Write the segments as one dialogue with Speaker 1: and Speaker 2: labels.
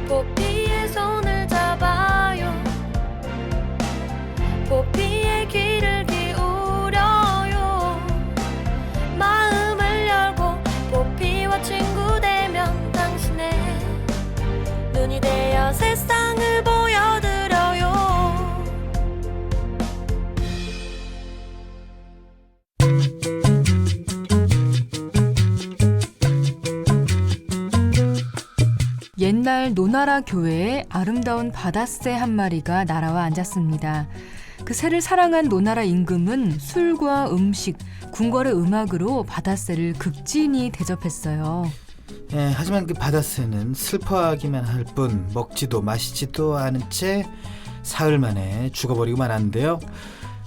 Speaker 1: 포피의 손을 잡아요. 포피의 귀를 기울여요. 마음을 열고 포피와 친구 되면 당신의 눈이 되어 세상을 보여드려요.
Speaker 2: 옛날 노나라 교회에 아름다운 바다새 한 마리가 날아와 앉았습니다. 그 새를 사랑한 노나라 임금은 술과 음식, 궁궐의 음악으로 바다새를 극진히 대접했어요.
Speaker 3: 하지만 그 바다새는 슬퍼하기만 할 뿐 먹지도 마시지도 않은 채 사흘 만에 죽어버리고 말았는데요.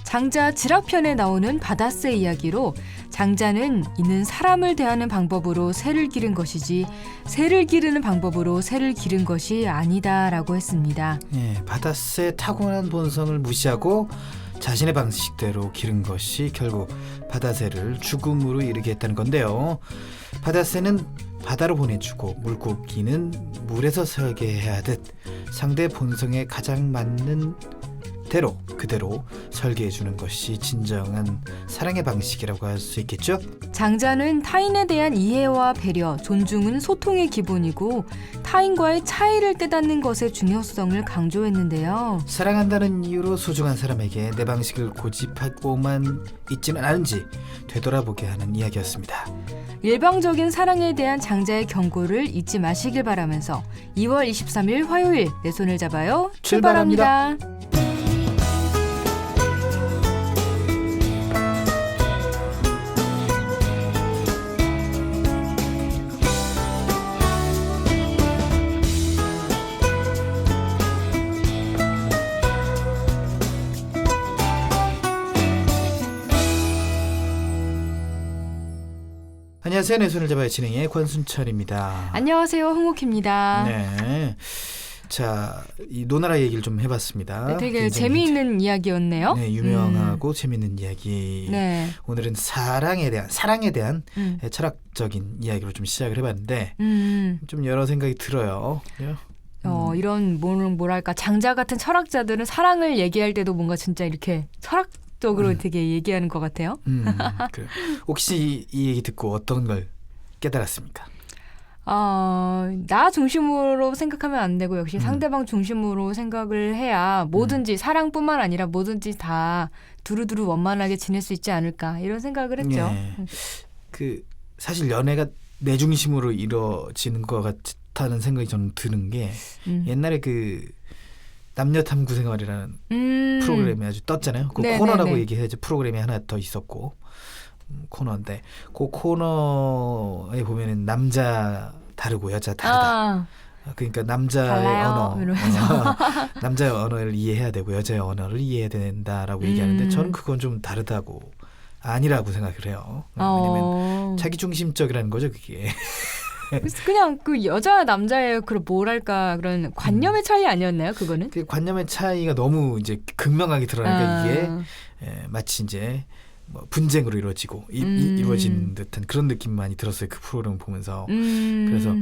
Speaker 2: 장자 지락편에 나오는 바다새 이야기로 장자는 이는 사람을 대하는 방법으로 새를 기른 것이지 새를 기르는 방법으로 새를 기른 것이 아니다라고 했습니다.
Speaker 3: 바다새의 타고난 본성을 무시하고 자신의 방식대로 기른 것이 결국 바다새를 죽음으로 이르게 했다는 건데요. 바다새는 바다로 보내주고 물고기는 물에서 설계해야 하듯 상대의 본성에 가장 맞는 대로 그대로 설계해주는 것이 진정한 사랑의 방식이라고 할 수 있겠죠?
Speaker 2: 장자는 타인에 대한 이해와 배려, 존중은 소통의 기본이고 타인과의 차이를 깨닫는 것의 중요성을 강조했는데요.
Speaker 3: 사랑한다는 이유로 소중한 사람에게 내 방식을 고집하고만 있지는 않은지 되돌아보게 하는 이야기였습니다.
Speaker 2: 일방적인 사랑에 대한 장자의 경고를 잊지 마시길 바라면서 2월 23일 화요일 내 손을 잡아요. 출발합니다.
Speaker 3: 안녕하세요. 내 손을 잡아요 진행의 권순철입니다.
Speaker 2: 안녕하세요. 홍옥희입니다.
Speaker 3: 네. 자, 이 노나라 얘기를 좀 해봤습니다.
Speaker 2: 네, 되게 재미있는 이야기였네요.
Speaker 3: 네, 유명하고 재미있는 이야기.
Speaker 2: 네.
Speaker 3: 오늘은 사랑에 대한 철학적인 이야기로 좀 시작을 해봤는데 좀 여러 생각이 들어요.
Speaker 2: 이런 뭐랄까 장자 같은 철학자들은 사랑을 얘기할 때도 뭔가 진짜 이렇게 철학적으로 되게 얘기하는 것 같아요.
Speaker 3: 그래. 혹시 이 얘기 듣고 어떤 걸 깨달았습니까?
Speaker 2: 나 중심으로 생각하면 안 되고 역시 상대방 중심으로 생각을 해야 뭐든지 사랑뿐만 아니라 뭐든지 다 두루두루 원만하게 지낼 수 있지 않을까 이런 생각을 했죠.
Speaker 3: 네. 그 사실 연애가 내 중심으로 이루어지는 것 같다는 생각이 저는 드는 게 옛날에 그 남녀 탐구 생활이라는 프로그램이 아주 떴잖아요. 그 코너라고 얘기해야지 프로그램이 하나 더 있었고 코너인데 그 코너에 보면은 남자 다르고 여자 다르다. 그러니까 남자의 남자의 언어를 이해해야 되고 여자의 언어를 이해해야 된다라고 얘기하는데 저는 그건 좀 다르다고 아니라고 생각을 해요. 왜냐면 자기중심적이라는 거죠 그게.
Speaker 2: 그냥 그 여자 남자의 그런 뭐랄까 그런 관념의 차이 아니었나요 그거는?
Speaker 3: 그 관념의 차이가 너무 이제 극명하게 드러나니까 이게 마치 이제 뭐 분쟁으로 이루어지고 이루어진 듯한 그런 느낌 많이 들었어요 그 프로그램 보면서. 그래서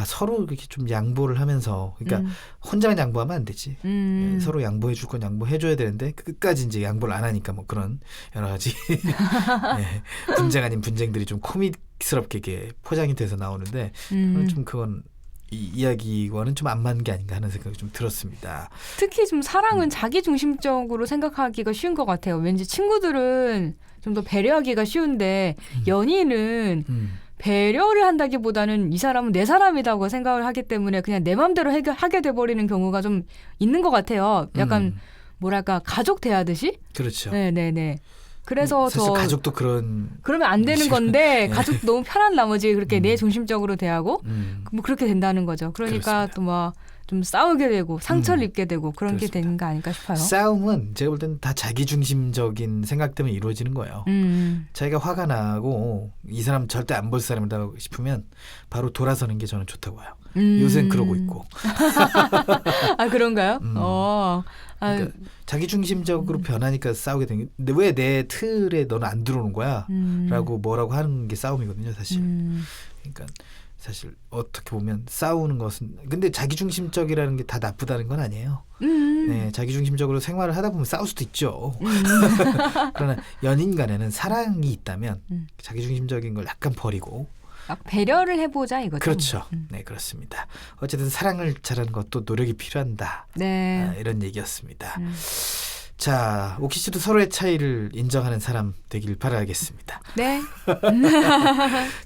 Speaker 3: 서로 이렇게 좀 양보를 하면서 그러니까 혼자만 양보하면 안 되지. 서로 양보해 줄 건 양보해 줘야 되는데 끝까지 이제 양보를 안 하니까 뭐 그런 여러 가지 분쟁 아닌 분쟁들이 좀 코믹스럽게 이게 포장이 돼서 나오는데 저는 좀 그건 이 이야기와는 좀 안 맞는 게 아닌가 하는 생각이 좀 들었습니다.
Speaker 2: 특히 좀 사랑은 자기 중심적으로 생각하기가 쉬운 것 같아요. 왠지 친구들은 좀 더 배려하기가 쉬운데 연인은 배려를 한다기보다는 이 사람은 내 사람이라고 생각을 하기 때문에 그냥 내 마음대로 하게 돼버리는 경우가 좀 있는 것 같아요. 약간 뭐랄까 가족 대하듯이?
Speaker 3: 그렇죠.
Speaker 2: 네네네. 그래서
Speaker 3: 사실 가족도 그러면
Speaker 2: 안 되는 건데 가족도 너무 편한 나머지 그렇게 내 중심적으로 대하고 뭐 그렇게 된다는 거죠. 그러니까 또 막 좀 싸우게 되고 상처를 입게 되고 그런
Speaker 3: 그렇습니다.
Speaker 2: 게 되는 거 아닐까 싶어요.
Speaker 3: 싸움은 제가 볼 때는 다 자기중심적인 생각 때문에 이루어지는 거예요. 자기가 화가 나고 이 사람 절대 안 볼 사람이다 싶으면 바로 돌아서는 게 저는 좋다고 봐요. 요새는 그러고 있고.
Speaker 2: 그런가요?
Speaker 3: 그러니까 자기중심적으로 변하니까 싸우게 되는 게 근데 왜 내 틀에 너는 안 들어오는 거야? 라고 뭐라고 하는 게 싸움이거든요 사실. 그러니까 사실 어떻게 보면 싸우는 것은 근데 자기중심적이라는 게 다 나쁘다는 건 아니에요. 네, 자기중심적으로 생활을 하다 보면 싸울 수도 있죠. 그러나 연인 간에는 사랑이 있다면 자기중심적인 걸 약간 버리고
Speaker 2: 배려를 해보자 이거죠.
Speaker 3: 그렇죠. 네, 그렇습니다. 어쨌든 사랑을 잘하는 것도 노력이 필요한다.
Speaker 2: 네.
Speaker 3: 이런 얘기였습니다. 자, 오키 씨도 서로의 차이를 인정하는 사람 되길 바라겠습니다.
Speaker 2: 네.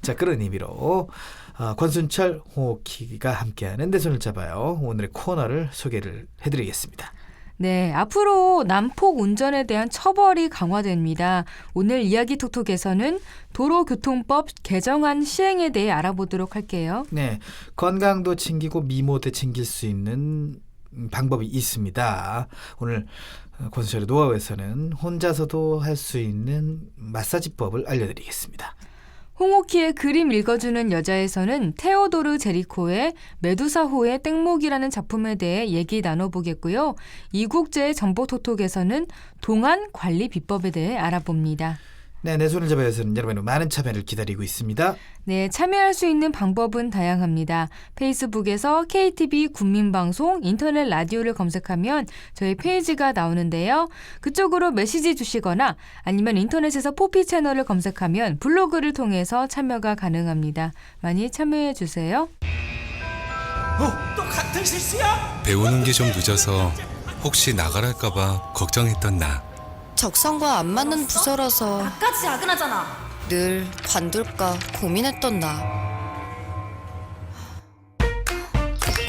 Speaker 3: 자, 그런 의미로 권순철, 홍옥희가 함께하는 내 손을 잡아요. 오늘의 코너를 소개를 해드리겠습니다.
Speaker 2: 네, 앞으로 난폭 운전에 대한 처벌이 강화됩니다. 오늘 이야기 톡톡에서는 도로교통법 개정안 시행에 대해 알아보도록 할게요.
Speaker 3: 네, 건강도 챙기고 미모도 챙길 수 있는 방법이 있습니다. 오늘 권순철의 노하우에서는 혼자서도 할 수 있는 마사지법을 알려드리겠습니다.
Speaker 2: 홍옥희의 그림 읽어주는 여자에서는 테오도르 제리코의 메두사호의 땡목이라는 작품에 대해 얘기 나눠보겠고요. 이국제의 정보톡톡에서는 동안 관리 비법에 대해 알아봅니다.
Speaker 3: 네, 내 손을 잡아서는 여러분의 많은 참여를 기다리고 있습니다.
Speaker 2: 네, 참여할 수 있는 방법은 다양합니다. 페이스북에서 KTV 국민방송 인터넷 라디오를 검색하면 저희 페이지가 나오는데요. 그쪽으로 메시지 주시거나 아니면 인터넷에서 포피 채널을 검색하면 블로그를 통해서 참여가 가능합니다. 많이 참여해 주세요.
Speaker 4: 또 같은 실수야?
Speaker 5: 배우는 게 좀 늦어서 혹시 나가랄까봐 걱정했던 나.
Speaker 6: 적성과 안 맞는 부서라서
Speaker 1: 나까지 야근하잖아.
Speaker 6: 늘 관둘까 고민했던 나.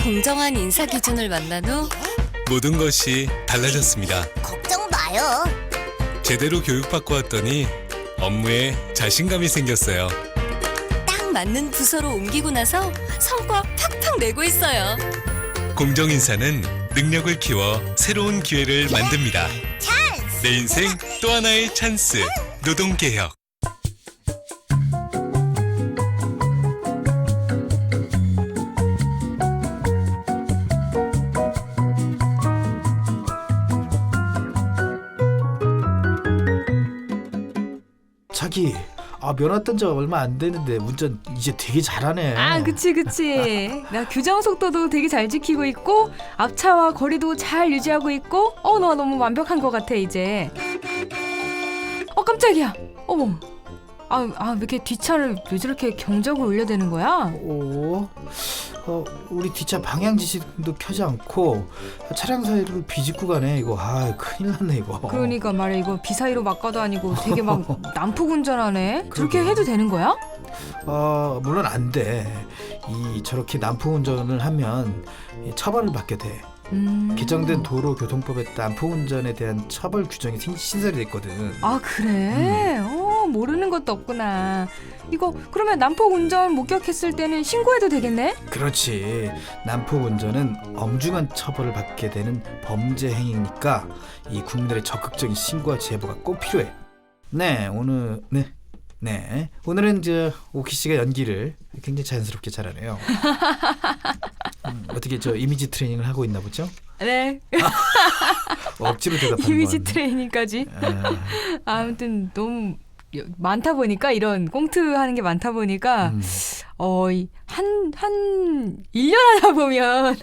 Speaker 6: 공정한 인사 기준을 만난 후
Speaker 5: 모든 것이 달라졌습니다.
Speaker 7: 걱정 마요.
Speaker 5: 제대로 교육받고 왔더니 업무에 자신감이 생겼어요.
Speaker 6: 딱 맞는 부서로 옮기고 나서 성과 팍팍 내고 있어요.
Speaker 5: 공정인사는 능력을 키워 새로운 기회를 만듭니다. 내 인생 또 하나의 찬스. 노동개혁.
Speaker 3: 자기, 면허 딴 지 얼마 안 됐는데 운전 이제 되게 잘하네.
Speaker 2: 아, 그치. 나 규정 속도도 되게 잘 지키고 있고 앞차와 거리도 잘 유지하고 있고 너 너무 완벽한 것 같아 이제. 깜짝이야. 어머. 왜 이렇게 뒷차를 왜 저렇게 경적을 울려대는 거야?
Speaker 3: 우리 뒷차 방향 지시도 켜지 않고 차량 사이를 비집고 가네. 이거 큰일 났네 이거.
Speaker 2: 그러니까 말이야, 이거 비사이로 막 가도 아니고 되게 막 난폭 운전하네. 그렇게 해도 되는 거야?
Speaker 3: 물론 안 돼. 저렇게 난폭 운전을 하면 처벌을 받게 돼. 개정된 도로교통법에 난폭 운전에 대한 처벌 규정이 신설이 됐거든.
Speaker 2: 아, 그래? 모르는 것도 없구나. 이거 그러면 난폭 운전 목격했을 때는 신고해도 되겠네?
Speaker 3: 그렇지. 난폭 운전은 엄중한 처벌을 받게 되는 범죄 행위니까 이 국민들의 적극적인 신고와 제보가 꼭 필요해. 네, 오늘은 오키 씨가 연기를 굉장히 자연스럽게 잘하네요. 어떻게 이미지 트레이닝을 하고 있나 보죠?
Speaker 2: 네.
Speaker 3: 억지로 대답하는
Speaker 2: 이미지
Speaker 3: 건.
Speaker 2: 트레이닝까지. 아무튼 너무 많다 보니까 이런 꽁트하는 게 많다 보니까 한 1년 하다 보면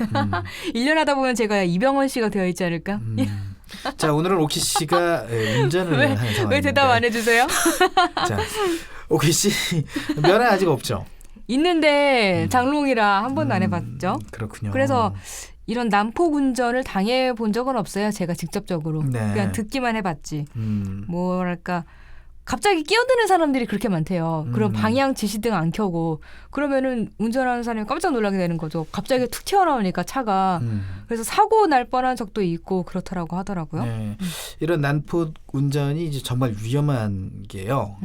Speaker 2: 1년 하다 보면 제가 이병헌 씨가 되어 있지 않을까?
Speaker 3: 자, 오늘은 오키 씨가 운전을 하는 상황인데
Speaker 2: 왜 대답 안 해주세요?
Speaker 3: 자, 오키 씨 면허 아직 없죠?
Speaker 2: 있는데 장롱이라 한 번도 안 해봤죠.
Speaker 3: 그렇군요.
Speaker 2: 그래서 이런 난폭 운전을 당해본 적은 없어요. 제가 직접적으로.
Speaker 3: 네.
Speaker 2: 그냥 듣기만 해봤지. 뭐랄까 갑자기 끼어드는 사람들이 그렇게 많대요. 그럼 방향 지시등 안 켜고 그러면은 운전하는 사람이 깜짝 놀라게 되는 거죠. 갑자기 툭 튀어나오니까 차가. 그래서 사고 날 뻔한 적도 있고 그렇더라고 하더라고요.
Speaker 3: 네. 이런 난폭 운전이 이제 정말 위험한 게요.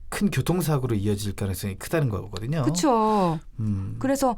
Speaker 3: 큰 교통사고로 이어질 가능성이 크다는 거거든요.
Speaker 2: 그렇죠. 그래서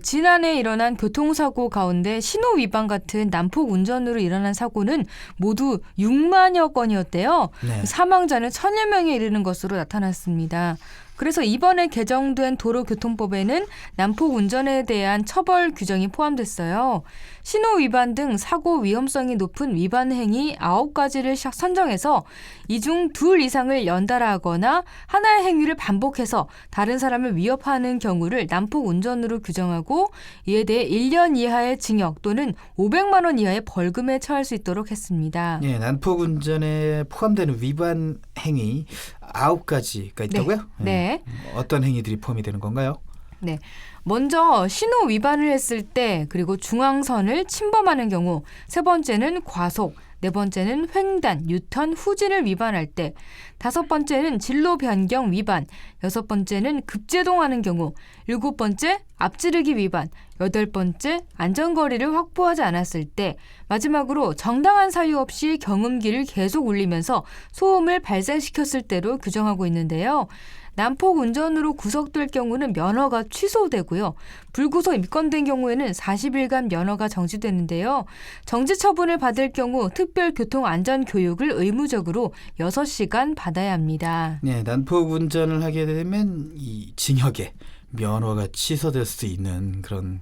Speaker 2: 지난해 일어난 교통사고 가운데 신호 위반 같은 난폭 운전으로 일어난 사고는 모두 6만여 건이었대요.
Speaker 3: 네.
Speaker 2: 사망자는 1,000여 명에 이르는 것으로 나타났습니다. 그래서 이번에 개정된 도로교통법에는 난폭 운전에 대한 처벌 규정이 포함됐어요. 신호 위반 등 사고 위험성이 높은 위반 행위 9가지를 선정해서 이 중 2 이상을 연달아 하거나 하나의 행위를 반복해서 다른 사람을 위협하는 경우를 난폭 운전으로 규정하고 이에 대해 1년 이하의 징역 또는 500만 원 이하의 벌금에 처할 수 있도록 했습니다.
Speaker 3: 예, 난폭 운전에 포함되는 위반 행위 9가지가 있다고요?
Speaker 2: 네.
Speaker 3: 어떤 행위들이 포함이 되는 건가요?
Speaker 2: 네. 먼저 신호 위반을 했을 때 그리고 중앙선을 침범하는 경우, 세 번째는 과속, 네 번째는 횡단, 유턴, 후진을 위반할 때, 다섯 번째는 진로 변경 위반, 여섯 번째는 급제동하는 경우, 일곱 번째 앞지르기 위반, 여덟 번째 안전거리를 확보하지 않았을 때, 마지막으로 정당한 사유 없이 경음기를 계속 울리면서 소음을 발생시켰을 때로 규정하고 있는데요. 난폭 운전으로 구속될 경우는 면허가 취소되고요. 불구속 입건된 경우에는 40일간 면허가 정지되는데요. 정지 처분을 받을 경우 특별교통안전교육을 의무적으로 6시간 받아야 합니다.
Speaker 3: 네, 난폭 운전을 하게 되면 이 징역에 면허가 취소될 수 있는 그런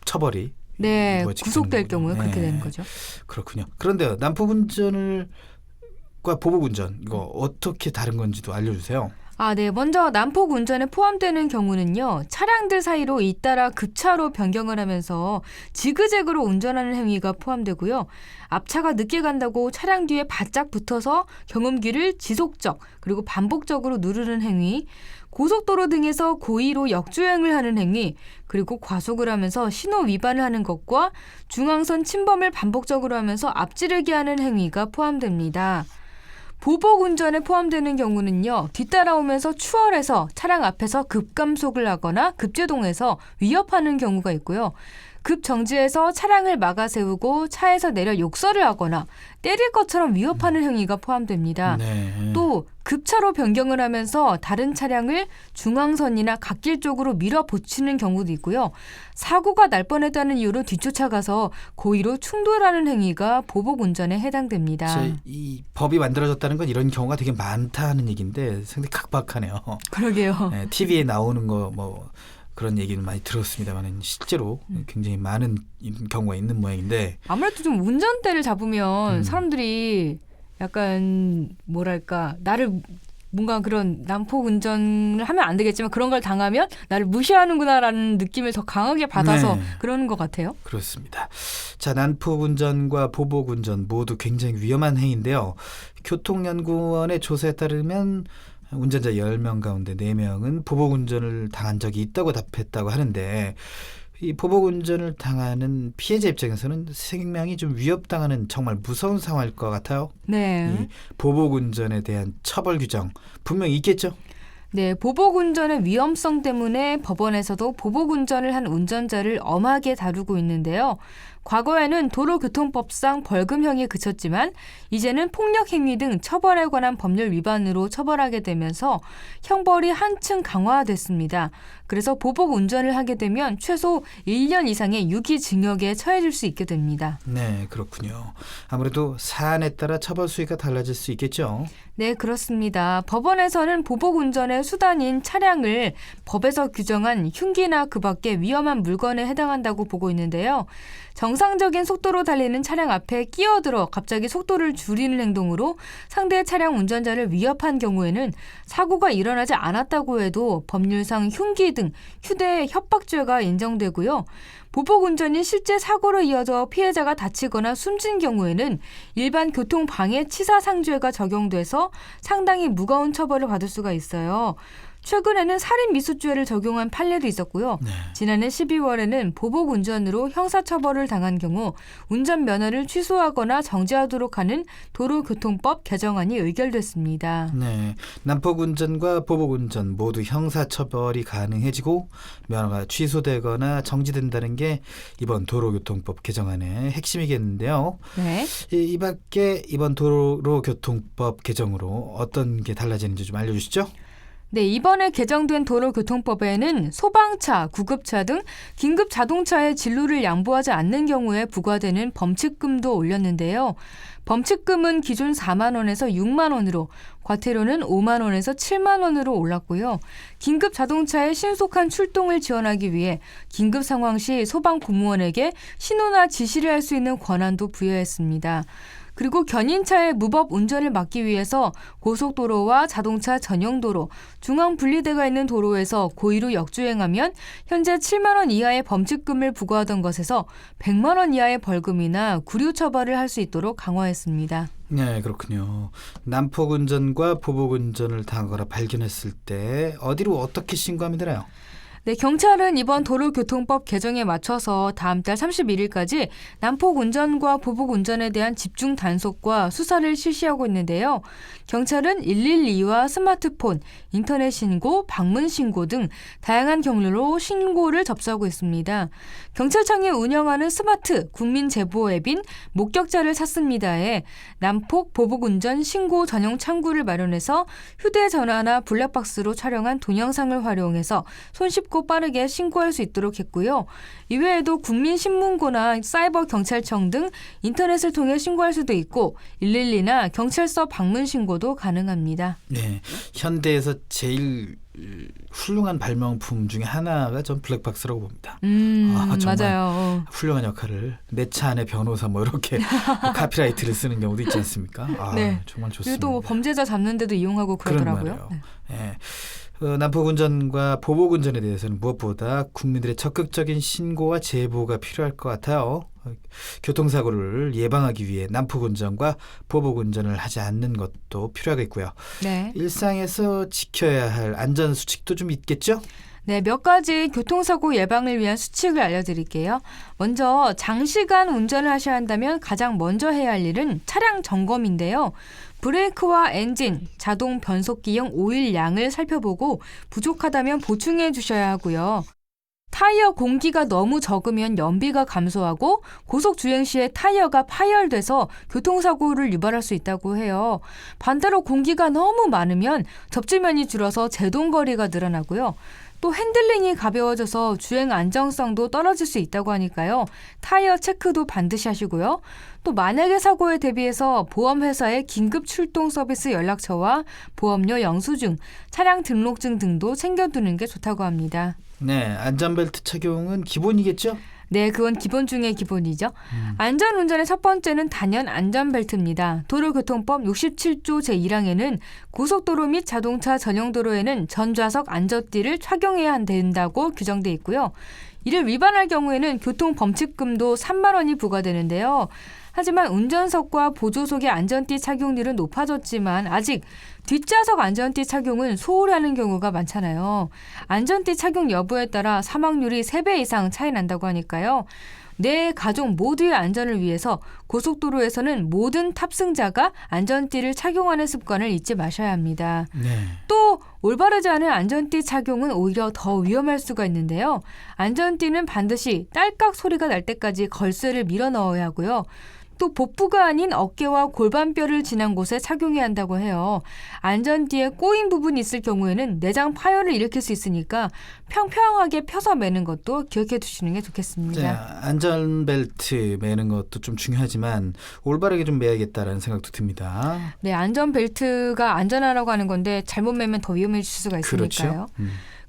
Speaker 3: 처벌이
Speaker 2: 네,
Speaker 3: 이루어지게
Speaker 2: 구속될
Speaker 3: 되는군요.
Speaker 2: 경우에 그렇게
Speaker 3: 네,
Speaker 2: 되는 거죠.
Speaker 3: 그렇군요. 그런데 난폭 운전과 보복 운전 이거 어떻게 다른 건지도 알려주세요.
Speaker 2: 네. 먼저 난폭 운전에 포함되는 경우는요. 차량들 사이로 잇따라 급차로 변경을 하면서 지그재그로 운전하는 행위가 포함되고요. 앞차가 늦게 간다고 차량 뒤에 바짝 붙어서 경음기를 지속적 그리고 반복적으로 누르는 행위, 고속도로 등에서 고의로 역주행을 하는 행위, 그리고 과속을 하면서 신호 위반을 하는 것과 중앙선 침범을 반복적으로 하면서 앞지르기 하는 행위가 포함됩니다. 보복 운전에 포함되는 경우는요. 뒤따라오면서 추월해서 차량 앞에서 급감속을 하거나 급제동해서 위협하는 경우가 있고요. 급정지해서 차량을 막아 세우고 차에서 내려 욕설을 하거나 때릴 것처럼 위협하는 행위가 포함됩니다.
Speaker 3: 네.
Speaker 2: 또 급차로 변경을 하면서 다른 차량을 중앙선이나 갓길 쪽으로 밀어붙이는 경우도 있고요. 사고가 날 뻔했다는 이유로 뒤쫓아가서 고의로 충돌하는 행위가 보복 운전에 해당됩니다.
Speaker 3: 이 법이 만들어졌다는 건 이런 경우가 되게 많다는 얘기인데 상당히 각박하네요.
Speaker 2: 그러게요.
Speaker 3: 네, TV에 나오는 거 뭐 그런 얘기는 많이 들었습니다만 실제로 굉장히 많은 경우가 있는 모양인데
Speaker 2: 아무래도 좀 운전대를 잡으면 사람들이 약간 뭐랄까 나를 뭔가 그런 난폭 운전을 하면 안 되겠지만 그런 걸 당하면 나를 무시하는구나라는 느낌을 더 강하게 받아서
Speaker 3: 네.
Speaker 2: 그러는 것 같아요.
Speaker 3: 그렇습니다. 자, 난폭 운전과 보복 운전 모두 굉장히 위험한 행위인데요. 교통연구원의 조사에 따르면 운전자 10명 가운데 4명은 보복 운전을 당한 적이 있다고 답했다고 하는데 이 보복 운전을 당하는 피해자 입장에서는 생명이 좀 위협당하는 정말 무서운 상황일 것 같아요.
Speaker 2: 네.
Speaker 3: 이 보복 운전에 대한 처벌 규정 분명히 있겠죠?
Speaker 2: 네, 보복 운전의 위험성 때문에 법원에서도 보복 운전을 한 운전자를 엄하게 다루고 있는데요. 과거에는 도로교통법상 벌금형에 그쳤지만 이제는 폭력 행위 등 처벌에 관한 법률 위반으로 처벌하게 되면서 형벌이 한층 강화됐습니다. 그래서 보복 운전을 하게 되면 최소 1년 이상의 유기징역에 처해질 수 있게 됩니다.
Speaker 3: 네, 그렇군요. 아무래도 사안에 따라 처벌 수위가 달라질 수 있겠죠?
Speaker 2: 네, 그렇습니다. 법원에서는 보복 운전의 수단인 차량을 법에서 규정한 흉기나 그 밖의 위험한 물건에 해당한다고 보고 있는데요. 정상적인 속도로 달리는 차량 앞에 끼어들어 갑자기 속도를 줄이는 행동으로 상대 차량 운전자를 위협한 경우에는 사고가 일어나지 않았다고 해도 법률상 흉기 등 휴대 협박죄가 인정되고요. 보복 운전이 실제 사고로 이어져 피해자가 다치거나 숨진 경우에는 일반 교통방해치사상죄가 적용돼서 상당히 무거운 처벌을 받을 수가 있어요. 최근에는 살인미수죄를 적용한 판례도 있었고요.
Speaker 3: 네.
Speaker 2: 지난해 12월에는 보복 운전으로 형사처벌을 당한 경우 운전면허를 취소하거나 정지하도록 하는 도로교통법 개정안이 의결됐습니다.
Speaker 3: 네, 난폭 운전과 보복 운전 모두 형사처벌이 가능해지고 면허가 취소되거나 정지된다는 게 이번 도로교통법 개정안의 핵심이겠는데요.
Speaker 2: 네.
Speaker 3: 이 밖에 이번 도로교통법 개정으로 어떤 게 달라지는지 좀 알려주시죠.
Speaker 2: 네, 이번에 개정된 도로교통법에는 소방차, 구급차 등 긴급 자동차의 진로를 양보하지 않는 경우에 부과되는 범칙금도 올렸는데요. 범칙금은 기존 4만 원에서 6만 원으로 과태료는 5만 원에서 7만 원으로 올랐고요. 긴급 자동차의 신속한 출동을 지원하기 위해 긴급 상황 시 소방 공무원에게 신호나 지시를 할 수 있는 권한도 부여했습니다. 그리고 견인차의 무법 운전을 막기 위해서 고속도로와 자동차 전용도로, 중앙 분리대가 있는 도로에서 고의로 역주행하면 현재 7만 원 이하의 범칙금을 부과하던 것에서 100만 원 이하의 벌금이나 구류 처벌을 할 수 있도록 강화했습니다.
Speaker 3: 네, 그렇군요. 난폭 운전과 보복 운전을 당하거나 발견했을 때 어디로 어떻게 신고하면 되나요?
Speaker 2: 네, 경찰은 이번 도로교통법 개정에 맞춰서 다음 달 31일까지 난폭 운전과 보복 운전에 대한 집중 단속과 수사를 실시하고 있는데요. 경찰은 112와 스마트폰, 인터넷 신고, 방문 신고 등 다양한 경로로 신고를 접수하고 있습니다. 경찰청이 운영하는 스마트 국민 제보 앱인 목격자를 찾습니다에 난폭 보복 운전 신고 전용 창구를 마련해서 휴대전화나 블랙박스로 촬영한 동영상을 활용해서 손쉽고 빠르게 신고할 수 있도록 했고요. 이외에도 국민신문고나 사이버 경찰청 등 인터넷을 통해 신고할 수도 있고 112나 경찰서 방문 신고도 가능합니다.
Speaker 3: 네, 현대에서 제일 훌륭한 발명품 중에 하나가 전 블랙박스라고 봅니다. 정말
Speaker 2: 맞아요.
Speaker 3: 훌륭한 역할을 내 차 안에 변호사 뭐 이렇게 카피라이트를 쓰는 경우도 있지 않습니까?
Speaker 2: 네.
Speaker 3: 정말 좋습니다.
Speaker 2: 그리고 또 범죄자 잡는 데도 이용하고 그러더라고요.
Speaker 3: 네. 네. 난폭 운전과 보복 운전에 대해서는 무엇보다 국민들의 적극적인 신고와 제보가 필요할 것 같아요. 교통사고를 예방하기 위해 난폭 운전과 보복 운전을 하지 않는 것도 필요하겠고요.
Speaker 2: 네.
Speaker 3: 일상에서 지켜야 할 안전 수칙도 좀 있겠죠?
Speaker 2: 네, 몇 가지 교통사고 예방을 위한 수칙을 알려드릴게요. 먼저 장시간 운전을 하셔야 한다면 가장 먼저 해야 할 일은 차량 점검인데요. 브레이크와 엔진, 자동 변속기용 오일 양을 살펴보고 부족하다면 보충해 주셔야 하고요. 타이어 공기가 너무 적으면 연비가 감소하고 고속 주행 시에 타이어가 파열돼서 교통사고를 유발할 수 있다고 해요. 반대로 공기가 너무 많으면 접지면이 줄어서 제동거리가 늘어나고요. 또 핸들링이 가벼워져서 주행 안정성도 떨어질 수 있다고 하니까요. 타이어 체크도 반드시 하시고요. 또 만약의 사고에 대비해서 보험회사의 긴급 출동 서비스 연락처와 보험료 영수증, 차량 등록증 등도 챙겨두는 게 좋다고 합니다.
Speaker 3: 네, 안전벨트 착용은 기본이겠죠?
Speaker 2: 네, 그건 기본 중에 기본이죠. 안전운전의 첫 번째는 단연 안전벨트입니다. 도로교통법 67조 제1항에는 고속도로 및 자동차 전용도로에는 전좌석 안전띠를 착용해야 된다고 규정돼 있고요. 이를 위반할 경우에는 교통범칙금도 3만 원이 부과되는데요. 하지만 운전석과 보조석의 안전띠 착용률은 높아졌지만 아직 뒷좌석 안전띠 착용은 소홀히 하는 경우가 많잖아요. 안전띠 착용 여부에 따라 사망률이 3배 이상 차이 난다고 하니까요. 내 가족 모두의 안전을 위해서 고속도로에서는 모든 탑승자가 안전띠를 착용하는 습관을 잊지 마셔야 합니다.
Speaker 3: 네.
Speaker 2: 또 올바르지 않은 안전띠 착용은 오히려 더 위험할 수가 있는데요. 안전띠는 반드시 딸깍 소리가 날 때까지 걸쇠를 밀어 넣어야 하고요. 또 복부가 아닌 어깨와 골반뼈를 지난 곳에 착용해야 한다고 해요. 안전띠에 꼬인 부분이 있을 경우에는 내장 파열을 일으킬 수 있으니까 평평하게 펴서 매는 것도 기억해 두시는 게 좋겠습니다.
Speaker 3: 자, 안전벨트 매는 것도 좀 중요하지만 올바르게 좀 매야겠다라는 생각도 듭니다.
Speaker 2: 네, 안전벨트가 안전하라고 하는 건데 잘못 매면 더 위험해질 수가 있으니까요.
Speaker 3: 그렇죠.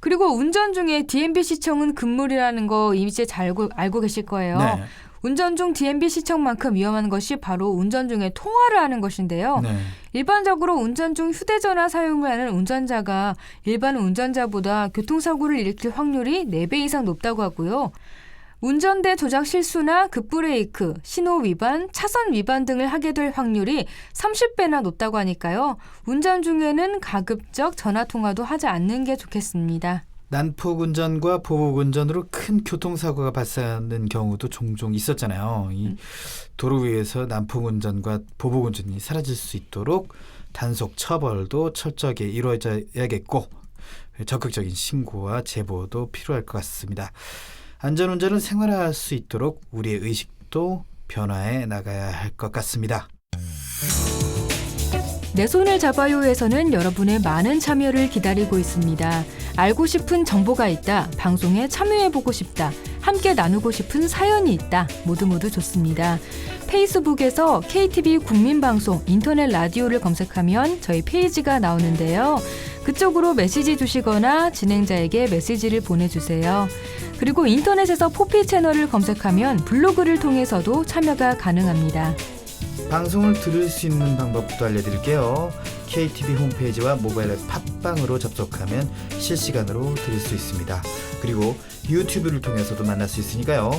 Speaker 2: 그리고 운전 중에 DMB 시청은 금물이라는 거 이제 잘 알고 계실 거예요.
Speaker 3: 네.
Speaker 2: 운전 중 DMB 시청만큼 위험한 것이 바로 운전 중에 통화를 하는 것인데요.
Speaker 3: 네.
Speaker 2: 일반적으로 운전 중 휴대전화 사용을 하는 운전자가 일반 운전자보다 교통사고를 일으킬 확률이 4배 이상 높다고 하고요. 운전대 조작 실수나 급브레이크, 신호 위반, 차선 위반 등을 하게 될 확률이 30배나 높다고 하니까요. 운전 중에는 가급적 전화통화도 하지 않는 게 좋겠습니다.
Speaker 3: 난폭 운전과 보복 운전으로 큰 교통사고가 발생하는 경우도 종종 있었잖아요. 이 도로 위에서 난폭 운전과 보복 운전이 사라질 수 있도록 단속 처벌도 철저하게 이루어져야겠고 적극적인 신고와 제보도 필요할 것 같습니다. 안전운전을 생활화할 수 있도록 우리의 의식도 변화해 나가야 할 것 같습니다.
Speaker 2: 내 손을 잡아요에서는 여러분의 많은 참여를 기다리고 있습니다. 알고 싶은 정보가 있다, 방송에 참여해보고 싶다, 함께 나누고 싶은 사연이 있다, 모두 좋습니다. 페이스북에서 KTV 국민방송 인터넷 라디오를 검색하면 저희 페이지가 나오는데요. 그쪽으로 메시지 주시거나 진행자에게 메시지를 보내주세요. 그리고 인터넷에서 포피 채널을 검색하면 블로그를 통해서도 참여가 가능합니다.
Speaker 3: 방송을 들을 수 있는 방법도 알려드릴게요. KTV 홈페이지와 모바일 앱 팟빵으로 접속하면 실시간으로 들을 수 있습니다. 그리고 유튜브를 통해서도 만날 수 있으니까요.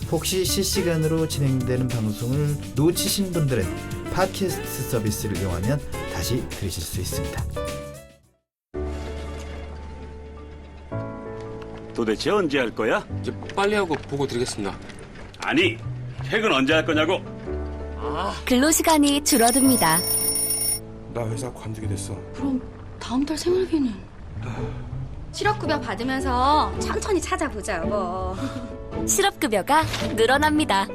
Speaker 3: 혹시 실시간으로 진행되는 방송을 놓치신 분들은 팟캐스트 서비스를 이용하면 다시 들으실 수 있습니다.
Speaker 7: 도대체 언제 할 거야?
Speaker 8: 이제 빨리 하고 보고 드리겠습니다.
Speaker 7: 아니, 퇴근 언제 할 거냐고.
Speaker 6: 근로시간이 줄어듭니다.
Speaker 8: 나 회사 관두게 됐어.
Speaker 9: 그럼 다음 달 생활비는? 실업급여 받으면서 천천히 찾아보자, 여보.
Speaker 6: 실업급여가 늘어납니다.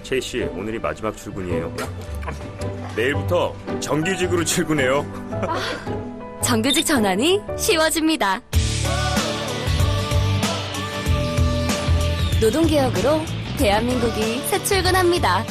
Speaker 7: 최 씨, 오늘이 마지막 출근이에요. 내일부터 정규직으로 출근해요.
Speaker 6: 정규직 전환이 쉬워집니다. 노동개혁으로 대한민국이 새 출근합니다.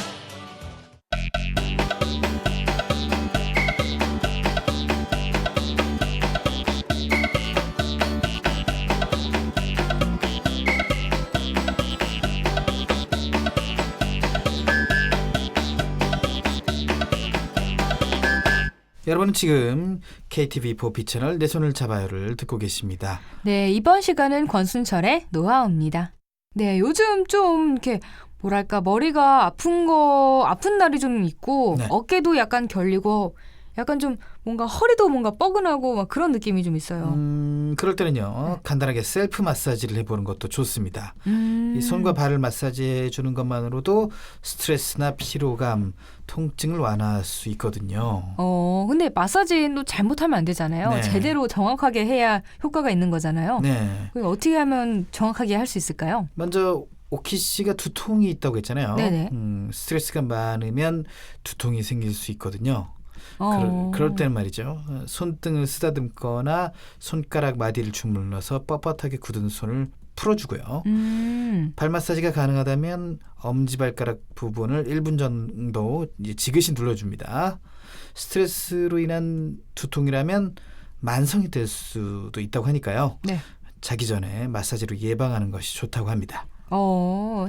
Speaker 3: 여러분은 지금 KTV 포피 채널 내 손을 잡아요를 듣고 계십니다.
Speaker 2: 네, 이번 시간은 권순철의 노하우입니다. 네, 요즘 좀 이렇게 뭐랄까 머리가 아픈 날이 좀 있고
Speaker 3: 네.
Speaker 2: 어깨도 약간 결리고 약간 좀 뭔가 허리도 뭔가 뻐근하고 막 그런 느낌이 좀 있어요.
Speaker 3: 그럴 때는요, 간단하게 셀프 마사지를 해보는 것도 좋습니다. 이 손과 발을 마사지해 주는 것만으로도 스트레스나 피로감, 통증을 완화할 수 있거든요.
Speaker 2: 근데 마사지도 잘못하면 안 되잖아요.
Speaker 3: 네.
Speaker 2: 제대로 정확하게 해야 효과가 있는 거잖아요.
Speaker 3: 네.
Speaker 2: 그럼 어떻게 하면 정확하게 할 수 있을까요?
Speaker 3: 먼저 오키 씨가 두통이 있다고 했잖아요.
Speaker 2: 네네.
Speaker 3: 스트레스가 많으면 두통이 생길 수 있거든요. 그럴 때는 말이죠. 손등을 쓰다듬거나 손가락 마디를 주물러서 뻣뻣하게 굳은 손을 풀어주고요. 발 마사지가 가능하다면 엄지발가락 부분을 1분 정도 지그시 눌러줍니다. 스트레스로 인한 두통이라면 만성이 될 수도 있다고 하니까요.
Speaker 2: 네.
Speaker 3: 자기 전에 마사지로 예방하는 것이 좋다고 합니다.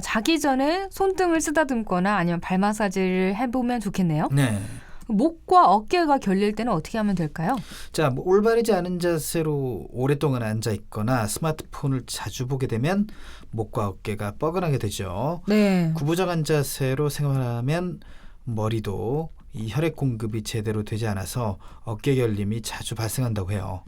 Speaker 2: 자기 전에 손등을 쓰다듬거나 아니면 발 마사지를 해보면 좋겠네요.
Speaker 3: 네.
Speaker 2: 목과 어깨가 결릴 때는 어떻게 하면 될까요?
Speaker 3: 자, 올바르지 않은 자세로 오랫동안 앉아 있거나 스마트폰을 자주 보게 되면 목과 어깨가 뻐근하게 되죠.
Speaker 2: 네.
Speaker 3: 구부정한 자세로 생활하면 머리도 이 혈액 공급이 제대로 되지 않아서 어깨 결림이 자주 발생한다고 해요.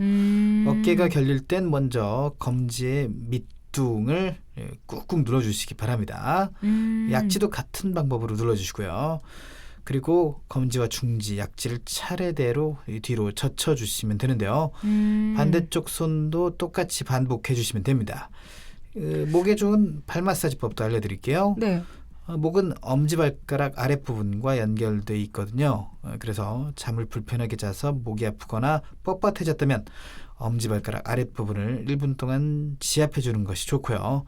Speaker 3: 어깨가 결릴 땐 먼저 검지의 밑둥을 꾹꾹 눌러주시기 바랍니다. 약지도 같은 방법으로 눌러주시고요. 그리고 검지와 중지, 약지를 차례대로 뒤로 젖혀주시면 되는데요. 반대쪽 손도 똑같이 반복해 주시면 됩니다. 목에 좋은 발 마사지법도 알려드릴게요.
Speaker 2: 네.
Speaker 3: 목은 엄지발가락 아랫부분과 연결되어 있거든요. 그래서 잠을 불편하게 자서 목이 아프거나 뻣뻣해졌다면 엄지발가락 아랫부분을 1분 동안 지압해 주는 것이 좋고요.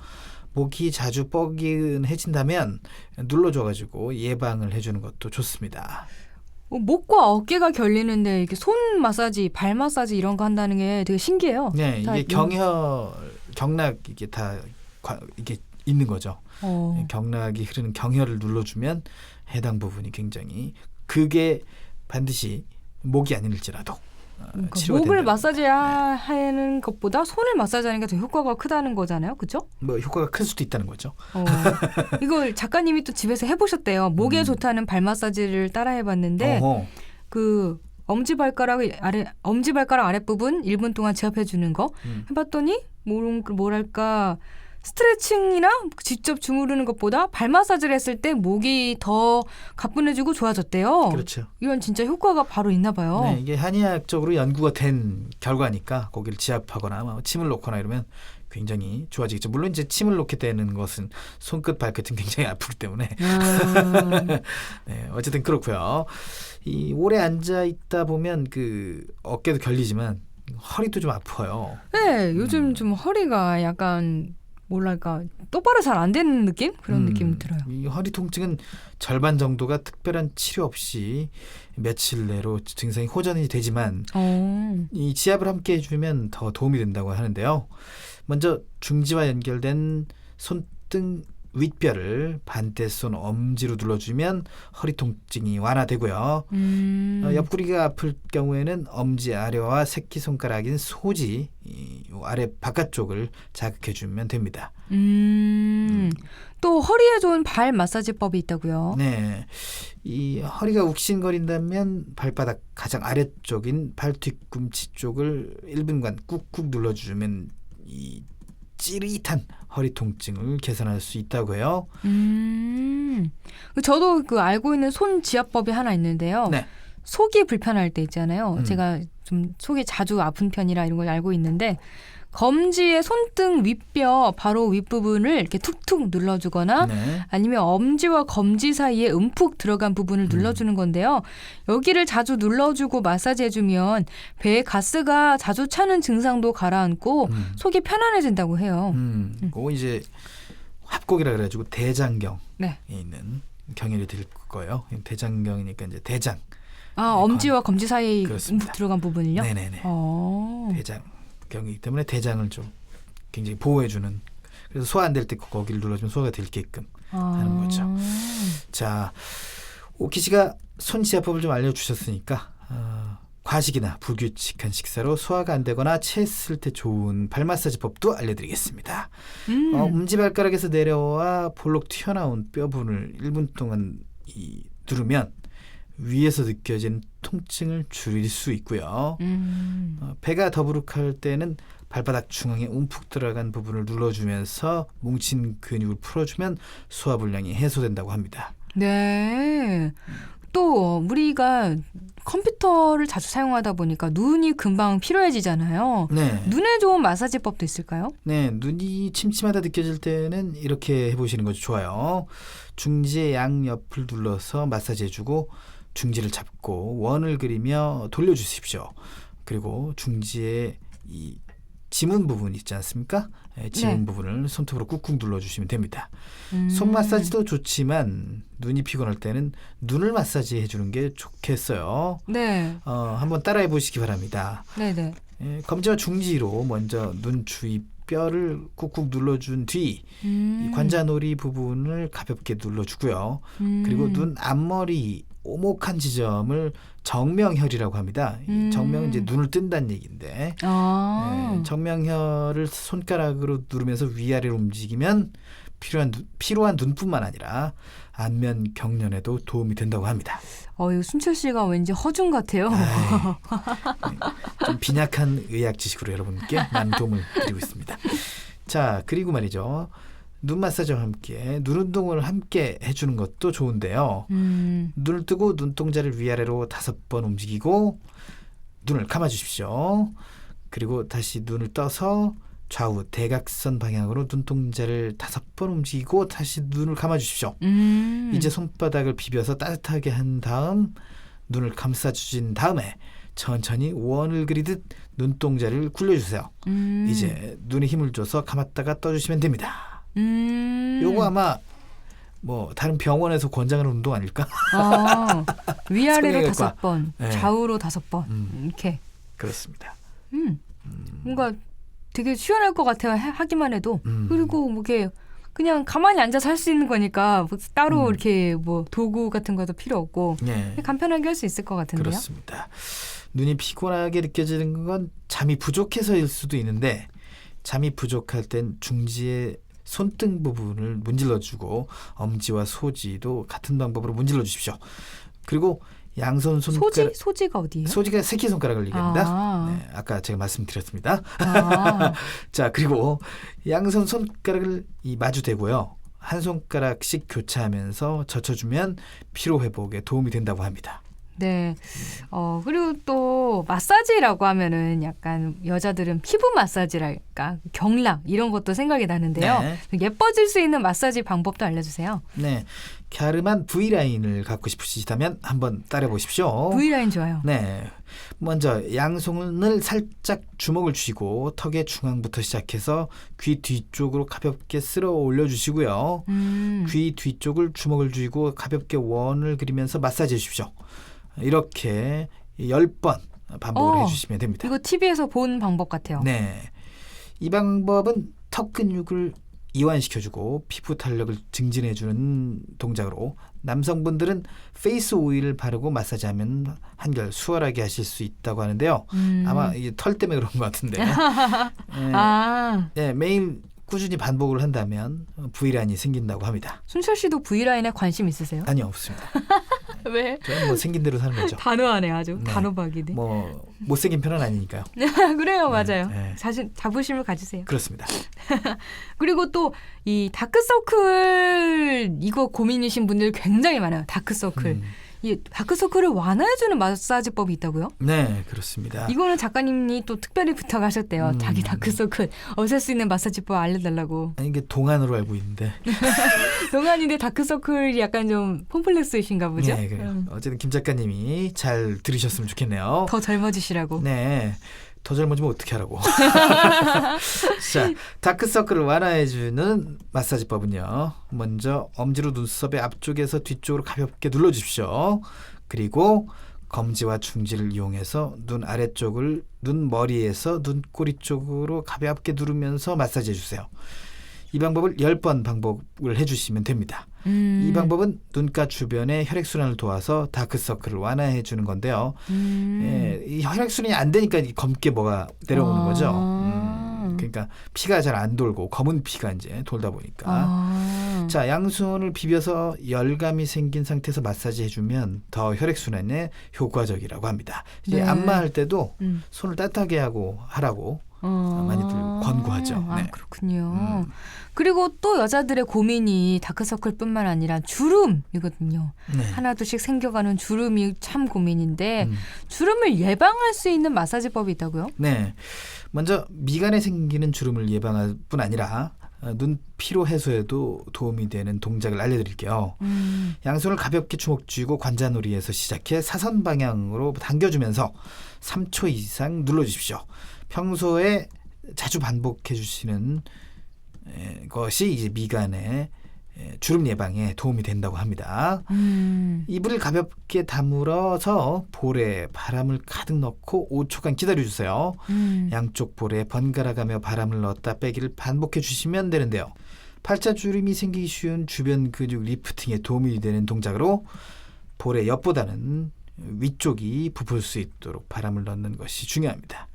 Speaker 3: 목이 자주 뻐근해진다면 눌러줘가지고 예방을 해주는 것도 좋습니다.
Speaker 2: 목과 어깨가 결리는데 이렇게 손 마사지, 발 마사지 이런 거 한다는 게 되게 신기해요.
Speaker 3: 네, 이게 경락 이게 다 이게 있는 거죠. 경락이 흐르는 경혈을 눌러주면 해당 부분이 굉장히 그게 반드시 목이 아닐지라도
Speaker 2: 그러니까
Speaker 3: 치료가
Speaker 2: 목을
Speaker 3: 된다.
Speaker 2: 마사지하는 것보다 손을 마사지하는 게 더 효과가 크다는 거잖아요, 그렇죠?
Speaker 3: 뭐 효과가 클 수도 있다는 거죠.
Speaker 2: 이걸 작가님이 또 집에서 해보셨대요. 목에 좋다는 발 마사지를 따라해봤는데 그 엄지발가락 아랫부분 1분 동안 지압해주는 거 해봤더니 뭐랄까 스트레칭이나 직접 주무르는 것보다 발 마사지를 했을 때 목이 더 가뿐해지고 좋아졌대요.
Speaker 3: 그렇죠.
Speaker 2: 이건 진짜 효과가 바로 있나 봐요.
Speaker 3: 네, 이게 한의학적으로 연구가 된 결과니까 거기를 지압하거나 뭐 침을 놓거나 이러면 굉장히 좋아지겠죠. 물론 이제 침을 놓게 되는 것은 손끝 발끝은 굉장히 아프기 때문에 네, 어쨌든 그렇고요. 이 오래 앉아 있다 보면 그 어깨도 결리지만 허리도 좀 아파요.
Speaker 2: 네, 요즘 좀 허리가 약간 뭐랄까 똑바로 잘 안 되는 느낌? 그런 느낌이 들어요.
Speaker 3: 이 허리 통증은 절반 정도가 특별한 치료 없이 며칠 내로 증상이 호전이 되지만 이 지압을 함께 해주면 더 도움이 된다고 하는데요. 먼저 중지와 연결된 손등 윗뼈를 반대손 엄지로 눌러주면 허리 통증이 완화되고요. 옆구리가 아플 경우에는 엄지 아래와 새끼손가락인 소지 이 아래 바깥쪽을 자극해주면 됩니다.
Speaker 2: 또 허리에 좋은 발 마사지법이 있다고요?
Speaker 3: 네, 이 허리가 욱신거린다면 발바닥 가장 아래쪽인 발 뒤꿈치 쪽을 1분간 꾹꾹 눌러주면 이 찌릿한 허리 통증을 개선할 수 있다고 해요.
Speaker 2: 저도 그 알고 있는 손 지압법이 하나 있는데요.
Speaker 3: 네.
Speaker 2: 속이 불편할 때 있잖아요. 제가 좀 속이 자주 아픈 편이라 이런 걸 알고 있는데 검지의 손등 윗뼈 바로 윗부분을 이렇게 툭툭 눌러주거나
Speaker 3: 네.
Speaker 2: 아니면 엄지와 검지 사이에 움푹 들어간 부분을 눌러주는 건데요. 여기를 자주 눌러주고 마사지해주면 배에 가스가 자주 차는 증상도 가라앉고 속이 편안해진다고 해요.
Speaker 3: 그거 이제 합곡이라 그래가지고 대장경에
Speaker 2: 네.
Speaker 3: 있는 경혈이 될 거예요. 대장경이니까 이제 대장.
Speaker 2: 엄지와 검지 사이에
Speaker 3: 그렇습니다.
Speaker 2: 움푹 들어간 부분을요?
Speaker 3: 네네네. 대장경이기 때문에 대장을 좀 굉장히 보호해주는. 그래서 소화 안 될 때 거기를 눌러주면 소화가 되게끔 하는 거죠. 자, 오키 씨가 손 지압법을 좀 알려주셨으니까 과식이나 불규칙한 식사로 소화가 안 되거나 체했을 때 좋은 발 마사지법도 알려드리겠습니다. 엄지발가락에서 내려와 볼록 튀어나온 뼈부분을 1분 동안 누르면 위에서 느껴지는 통증을 줄일 수 있고요. 배가 더부룩할 때는 발바닥 중앙에 움푹 들어간 부분을 눌러주면서 뭉친 근육을 풀어주면 소화불량이 해소된다고 합니다.
Speaker 2: 네. 또 우리가 컴퓨터를 자주 사용하다 보니까 눈이 금방 피로해지잖아요.
Speaker 3: 네.
Speaker 2: 눈에 좋은 마사지법도 있을까요?
Speaker 3: 네, 눈이 침침하다 느껴질 때는 이렇게 해보시는 것이 좋아요. 중지의 양옆을 눌러서 마사지해주고 중지를 잡고 원을 그리며 돌려주십시오. 그리고 중지의 이 지문 부분 있지 않습니까? 지문 부분을 손톱으로 꾹꾹 눌러주시면 됩니다. 손 마사지도 좋지만 눈이 피곤할 때는 눈을 마사지해 주는 게 좋겠어요.
Speaker 2: 네.
Speaker 3: 한번 따라해 보시기 바랍니다.
Speaker 2: 네네.
Speaker 3: 검지와 중지로 먼저 눈 주위 뼈를 꾹꾹 눌러준 뒤 이 관자놀이 부분을 가볍게 눌러주고요. 그리고 눈 앞머리 오목한 지점을 정명혈이라고 합니다. 이 정명은 이제 눈을 뜬다는 얘기인데 정명혈을 손가락으로 누르면서 위아래로 움직이면 피로한 눈뿐만 아니라 안면 경련에도 도움이 된다고 합니다.
Speaker 2: 이거 순철 씨가 왠지 허준 같아요.
Speaker 3: 좀 빈약한 의학 지식으로 여러분께 많은 도움을 드리고 있습니다. 자, 그리고 말이죠. 눈 마사지와 함께 눈 운동을 함께 해주는 것도 좋은데요. 눈을 뜨고 눈동자를 위아래로 5번 움직이고 눈을 감아주십시오. 그리고 다시 눈을 떠서 좌우 대각선 방향으로 눈동자를 5번 움직이고 다시 눈을 감아주십시오. 이제 손바닥을 비벼서 따뜻하게 한 다음 눈을 감싸주신 다음에 천천히 원을 그리듯 눈동자를 굴려주세요. 이제 눈에 힘을 줘서 감았다가 떠주시면 됩니다. 요거 아마 뭐 다른 병원에서 권장하는 운동 아닐까?
Speaker 2: 위아래로
Speaker 3: 성형외과.
Speaker 2: 5번,
Speaker 3: 네.
Speaker 2: 좌우로 5번 이렇게.
Speaker 3: 그렇습니다.
Speaker 2: 뭔가 되게 시원할 것 같아요. 하기만 해도.
Speaker 3: 음.
Speaker 2: 그리고 뭐 이게 그냥 가만히 앉아서 할 수 있는 거니까 뭐 따로 이렇게 뭐 도구 같은 것도 필요 없고
Speaker 3: 네.
Speaker 2: 간편하게 할 수 있을 것 같은데요.
Speaker 3: 그렇습니다. 눈이 피곤하게 느껴지는 건 잠이 부족해서일 수도 있는데 잠이 부족할 땐 중지의 손등 부분을 문질러주고 엄지와 소지도 같은 방법으로 문질러 주십시오. 그리고 양손 손가락
Speaker 2: 소지가 어디예요?
Speaker 3: 소지가 새끼손가락을 얘기합니다.
Speaker 2: 아.
Speaker 3: 네, 아까 제가 말씀드렸습니다.
Speaker 2: 아.
Speaker 3: 자, 그리고 양손 손가락을 마주 대고요. 한 손가락씩 교차하면서 젖혀주면 피로 회복에 도움이 된다고 합니다.
Speaker 2: 네. 그리고 또 마사지라고 하면은 약간 여자들은 피부 마사지랄까 경락 이런 것도 생각이 나는데요.
Speaker 3: 네.
Speaker 2: 예뻐질 수 있는 마사지 방법도 알려주세요.
Speaker 3: 네, 갸름한 V라인을 갖고 싶으시다면 한번 따라 보십시오.
Speaker 2: V라인 좋아요.
Speaker 3: 네, 먼저 양손을 살짝 주먹을 쥐고 턱의 중앙부터 시작해서 귀 뒤쪽으로 가볍게 쓸어 올려주시고요. 귀 뒤쪽을 주먹을 쥐고 가볍게 원을 그리면서 마사지해 주십시오. 이렇게 10번 반복을 해주시면 됩니다.
Speaker 2: 이거 TV에서 본 방법 같아요.
Speaker 3: 네, 이 방법은 턱 근육을 이완시켜주고 피부 탄력을 증진해주는 동작으로 남성분들은 페이스 오일을 바르고 마사지하면 한결 수월하게 하실 수 있다고 하는데요. 아마 이게 털 때문에 그런 것 같은데 네, 매일 꾸준히 반복을 한다면 V라인이 생긴다고 합니다.
Speaker 2: 순철 씨도 V라인에 관심 있으세요?
Speaker 3: 아니요, 없습니다.
Speaker 2: 왜?
Speaker 3: 저는 뭐 생긴 대로 사는 거죠.
Speaker 2: 단호하네 아주.
Speaker 3: 네.
Speaker 2: 단호박이네.
Speaker 3: 뭐 못생긴 편은 아니니까요.
Speaker 2: 그래요, 맞아요.
Speaker 3: 네.
Speaker 2: 자부심을 가지세요.
Speaker 3: 그렇습니다.
Speaker 2: 그리고 또 이 다크서클 이거 고민이신 분들 굉장히 많아요. 다크서클. 이 다크서클을 완화해주는 마사지법이 있다고요?
Speaker 3: 네, 그렇습니다.
Speaker 2: 이거는 작가님이 또 특별히 부탁하셨대요. 자기 다크서클 없앨 수 있는 마사지법 알려달라고.
Speaker 3: 아니, 이게 동안으로 알고 있는데.
Speaker 2: 동안인데 다크서클이 약간 좀 콤플렉스이신가 보죠?
Speaker 3: 네, 그래요. 어쨌든 김 작가님이 잘 들으셨으면 좋겠네요.
Speaker 2: 더 젊어지시라고.
Speaker 3: 네. 더 젊어지면 어떻게 하라고. 자, 다크서클을 완화해주는 마사지법은요. 먼저 엄지로 눈썹의 앞쪽에서 뒤쪽으로 가볍게 눌러주십시오. 그리고 검지와 중지를 이용해서 눈 아래쪽을 눈 머리에서 눈꼬리 쪽으로 가볍게 누르면서 마사지해주세요. 이 방법을 10번 반복을 해주시면 됩니다. 이 방법은 눈가 주변의 혈액순환을 도와서 다크서클을 완화해주는 건데요. 예, 이 혈액순환이 안 되니까 이 검게 뭐가 내려오는 거죠. 그러니까 피가 잘 안 돌고 검은 피가 이제 돌다 보니까. 자, 양손을 비벼서 열감이 생긴 상태에서 마사지 해주면 더 혈액순환에 효과적이라고 합니다. 이제
Speaker 2: 네.
Speaker 3: 안마할 때도 손을 따뜻하게 하라고 많이들 권고하죠.
Speaker 2: 아,
Speaker 3: 네.
Speaker 2: 그렇군요. 그리고 또 여자들의 고민이 다크서클뿐만 아니라 주름이거든요.
Speaker 3: 네.
Speaker 2: 하나둘씩 생겨가는 주름이 참 고민인데 주름을 예방할 수 있는 마사지법이 있다고요?
Speaker 3: 네. 먼저 미간에 생기는 주름을 예방할 뿐 아니라 눈 피로 해소에도 도움이 되는 동작을 알려드릴게요. 양손을 가볍게 주먹 쥐고 관자놀이에서 시작해 사선 방향으로 당겨주면서 3초 이상 눌러주십시오. 평소에 자주 반복해 주시는 것이 이제 미간의 주름 예방에 도움이 된다고 합니다. 이불을 가볍게 다물어서 볼에 바람을 가득 넣고 5초간 기다려주세요. 양쪽 볼에 번갈아가며 바람을 넣었다 빼기를 반복해 주시면 되는데요. 팔자주름이 생기기 쉬운 주변 근육 리프팅에 도움이 되는 동작으로 볼의 옆보다는 위쪽이 부풀 수 있도록 바람을 넣는 것이 중요합니다.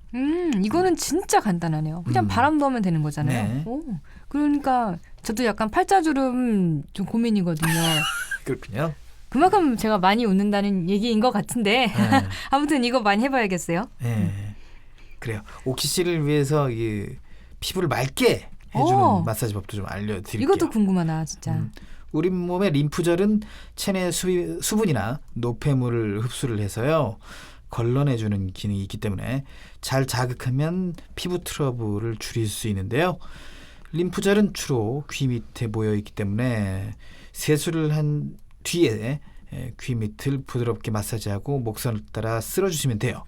Speaker 2: 이거는 진짜 간단하네요. 그냥 바람 넣으면 되는 거잖아요.
Speaker 3: 네.
Speaker 2: 오, 그러니까 저도 약간 팔자주름 좀 고민이거든요.
Speaker 3: 그렇군요.
Speaker 2: 그만큼 제가 많이 웃는다는 얘기인 것 같은데
Speaker 3: 네.
Speaker 2: 아무튼 이거 많이 해봐야겠어요.
Speaker 3: 네. 그래요. 오키 씨를 위해서 이 피부를 맑게 해주는 마사지법도 좀 알려드릴게요.
Speaker 2: 이것도 궁금하다 진짜.
Speaker 3: 우리 몸의 림프절은 체내 수분이나 노폐물을 흡수를 해서요. 걸러내주는 기능이 있기 때문에 잘 자극하면 피부 트러블을 줄일 수 있는데요. 림프절은 주로 귀 밑에 모여있기 때문에 세수를 한 뒤에 귀 밑을 부드럽게 마사지하고 목선을 따라 쓸어주시면 돼요.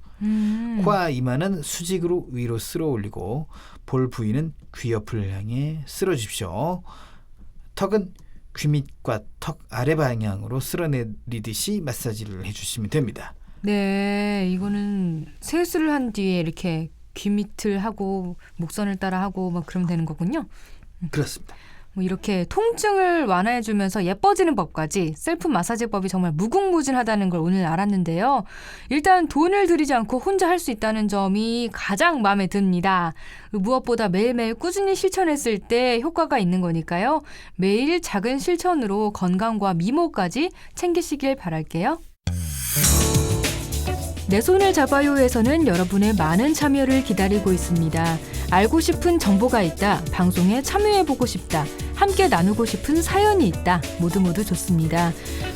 Speaker 3: 코와 이마는 수직으로 위로 쓸어 올리고 볼 부위는 귀 옆을 향해 쓸어주십시오. 턱은 귀 밑과 턱 아래 방향으로 쓸어내리듯이 마사지를 해주시면 됩니다.
Speaker 2: 네, 이거는 세수를 한 뒤에 이렇게 귀 밑을 하고 목선을 따라 하고 막 그러면 되는 거군요.
Speaker 3: 그렇습니다.
Speaker 2: 뭐 이렇게 통증을 완화해주면서 예뻐지는 법까지 셀프 마사지법이 정말 무궁무진하다는 걸 오늘 알았는데요. 일단 돈을 들이지 않고 혼자 할 수 있다는 점이 가장 마음에 듭니다. 무엇보다 매일매일 꾸준히 실천했을 때 효과가 있는 거니까요. 매일 작은 실천으로 건강과 미모까지 챙기시길 바랄게요. 내 손을 잡아요에서는 여러분의 많은 참여를 기다리고 있습니다. 알고 싶은 정보가 있다, 방송에 참여해보고 싶다, 함께 나누고 싶은 사연이 있다, 모두 좋습니다.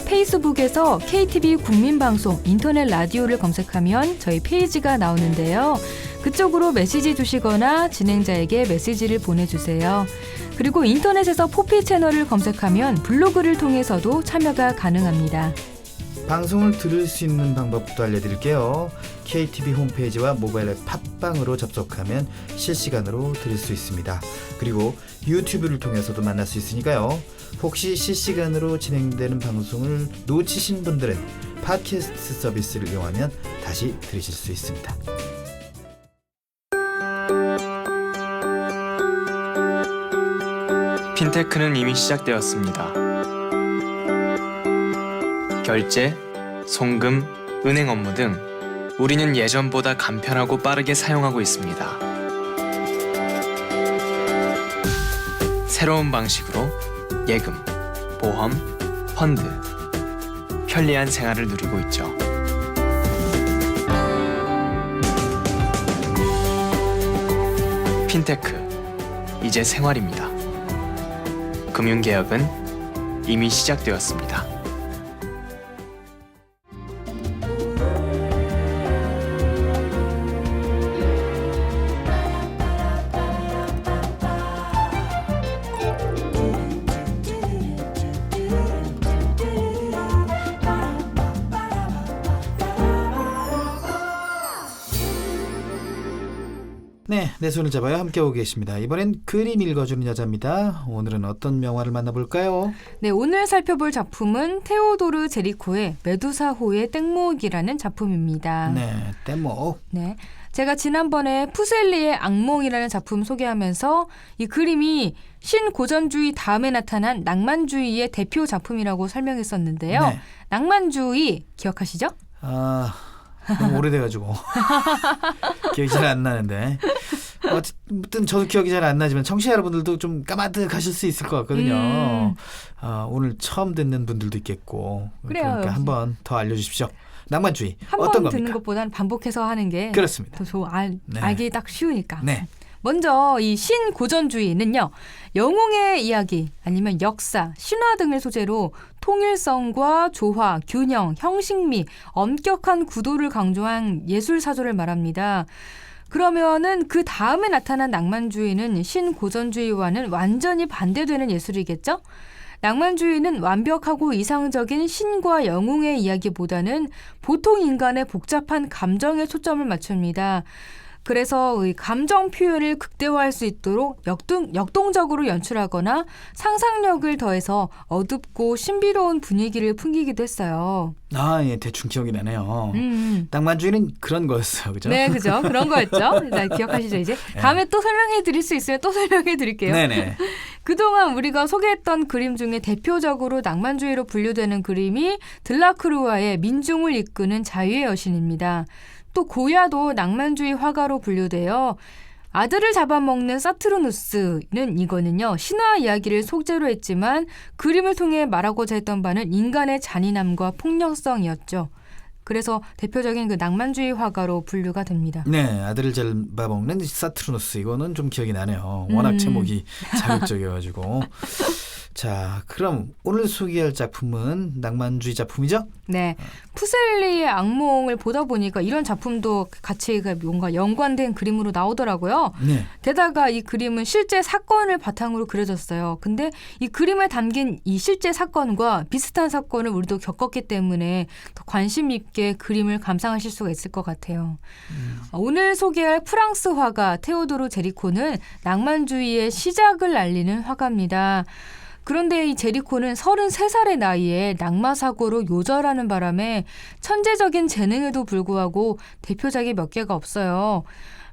Speaker 2: 페이스북에서 KTV 국민방송 인터넷 라디오를 검색하면 저희 페이지가 나오는데요. 그쪽으로 메시지 주시거나 진행자에게 메시지를 보내주세요. 그리고 인터넷에서 포피 채널을 검색하면 블로그를 통해서도 참여가 가능합니다.
Speaker 3: 방송을 들을 수 있는 방법도 알려드릴게요. KTV 홈페이지와 모바일 앱 팟빵으로 접속하면 실시간으로 들을 수 있습니다. 그리고 유튜브를 통해서도 만날 수 있으니까요. 혹시 실시간으로 진행되는 방송을 놓치신 분들은 팟캐스트 서비스를 이용하면 다시 들으실 수 있습니다.
Speaker 10: 핀테크는 이미 시작되었습니다. 결제, 송금, 은행 업무 등 우리는 예전보다 간편하고 빠르게 사용하고 있습니다. 새로운 방식으로 예금, 보험, 펀드, 편리한 생활을 누리고 있죠. 핀테크, 이제 생활입니다. 금융개혁은 이미 시작되었습니다.
Speaker 3: 네, 내 손을 잡아요. 함께 오고 계십니다. 이번엔 그림 읽어주는 여자입니다. 오늘은 어떤 명화를 만나볼까요?
Speaker 2: 네, 오늘 살펴볼 작품은 테오도르 제리코의 메두사호의 땡목이라는 작품입니다.
Speaker 3: 네, 땡목.
Speaker 2: 네, 제가 지난번에 푸셀리의 악몽이라는 작품 소개하면서 이 그림이 신고전주의 다음에 나타난 낭만주의의 대표 작품이라고 설명했었는데요.
Speaker 3: 네.
Speaker 2: 낭만주의 기억하시죠?
Speaker 3: 너무 오래돼가지고 기억이 잘 안 나는데 어쨌든 저도 기억이 잘 안 나지만 청취자 여러분들도 좀 까마득하실 수 있을 것 같거든요. 오늘 처음 듣는 분들도 있겠고
Speaker 2: 그래요.
Speaker 3: 그러니까 한번 더 알려주십시오. 낭만주의
Speaker 2: 한
Speaker 3: 어떤
Speaker 2: 번
Speaker 3: 겁니까?
Speaker 2: 듣는 것보다는 반복해서 하는 게
Speaker 3: 그렇습니다.
Speaker 2: 더
Speaker 3: 네.
Speaker 2: 알기 딱 쉬우니까.
Speaker 3: 네.
Speaker 2: 먼저 이 신고전주의는요, 영웅의 이야기 아니면 역사, 신화 등을 소재로 통일성과 조화, 균형, 형식미, 엄격한 구도를 강조한 예술 사조를 말합니다. 그러면은 그 다음에 나타난 낭만주의는 신고전주의와는 완전히 반대되는 예술이겠죠? 낭만주의는 완벽하고 이상적인 신과 영웅의 이야기보다는 보통 인간의 복잡한 감정에 초점을 맞춥니다. 그래서 이 감정 표현을 극대화할 수 있도록 역동적으로 연출하거나 상상력을 더해서 어둡고 신비로운 분위기를 풍기기도 했어요.
Speaker 3: 예, 대충 기억이 나네요. 낭만주의는 그런 거였어요, 그죠?
Speaker 2: 네, 그죠. 그런 거였죠. 나 기억하시죠, 이제?
Speaker 3: 네.
Speaker 2: 다음에 또 설명해 드릴 수 있으면 또 설명해 드릴게요.
Speaker 3: 네네.
Speaker 2: 그동안 우리가 소개했던 그림 중에 대표적으로 낭만주의로 분류되는 그림이 들라크루아의 민중을 이끄는 자유의 여신입니다. 또 고야도 낭만주의 화가로 분류되어 아들을 잡아먹는 사투르누스는 이거는요, 신화 이야기를 소재로 했지만 그림을 통해 말하고자 했던 바는 인간의 잔인함과 폭력성이었죠. 그래서 대표적인 그 낭만주의 화가로 분류가 됩니다.
Speaker 3: 네, 아들을 잡아먹는 사투르누스, 이거는 좀 기억이 나네요. 워낙 제목이 자극적이어가지고. 자, 그럼 오늘 소개할 작품은 낭만주의 작품이죠?
Speaker 2: 네, 푸셀리의 악몽을 보다 보니까 이런 작품도 같이 뭔가 연관된 그림으로 나오더라고요.
Speaker 3: 네.
Speaker 2: 게다가 이 그림은 실제 사건을 바탕으로 그려졌어요. 근데 이 그림에 담긴 이 실제 사건과 비슷한 사건을 우리도 겪었기 때문에 더 관심 있게 그림을 감상하실 수가 있을 것 같아요. 오늘 소개할 프랑스 화가 테오도르 제리코는 낭만주의의 시작을 알리는 화가입니다. 그런데 이 제리코는 33살의 나이에 낙마사고로 요절하는 바람에 천재적인 재능에도 불구하고 대표작이 몇 개가 없어요.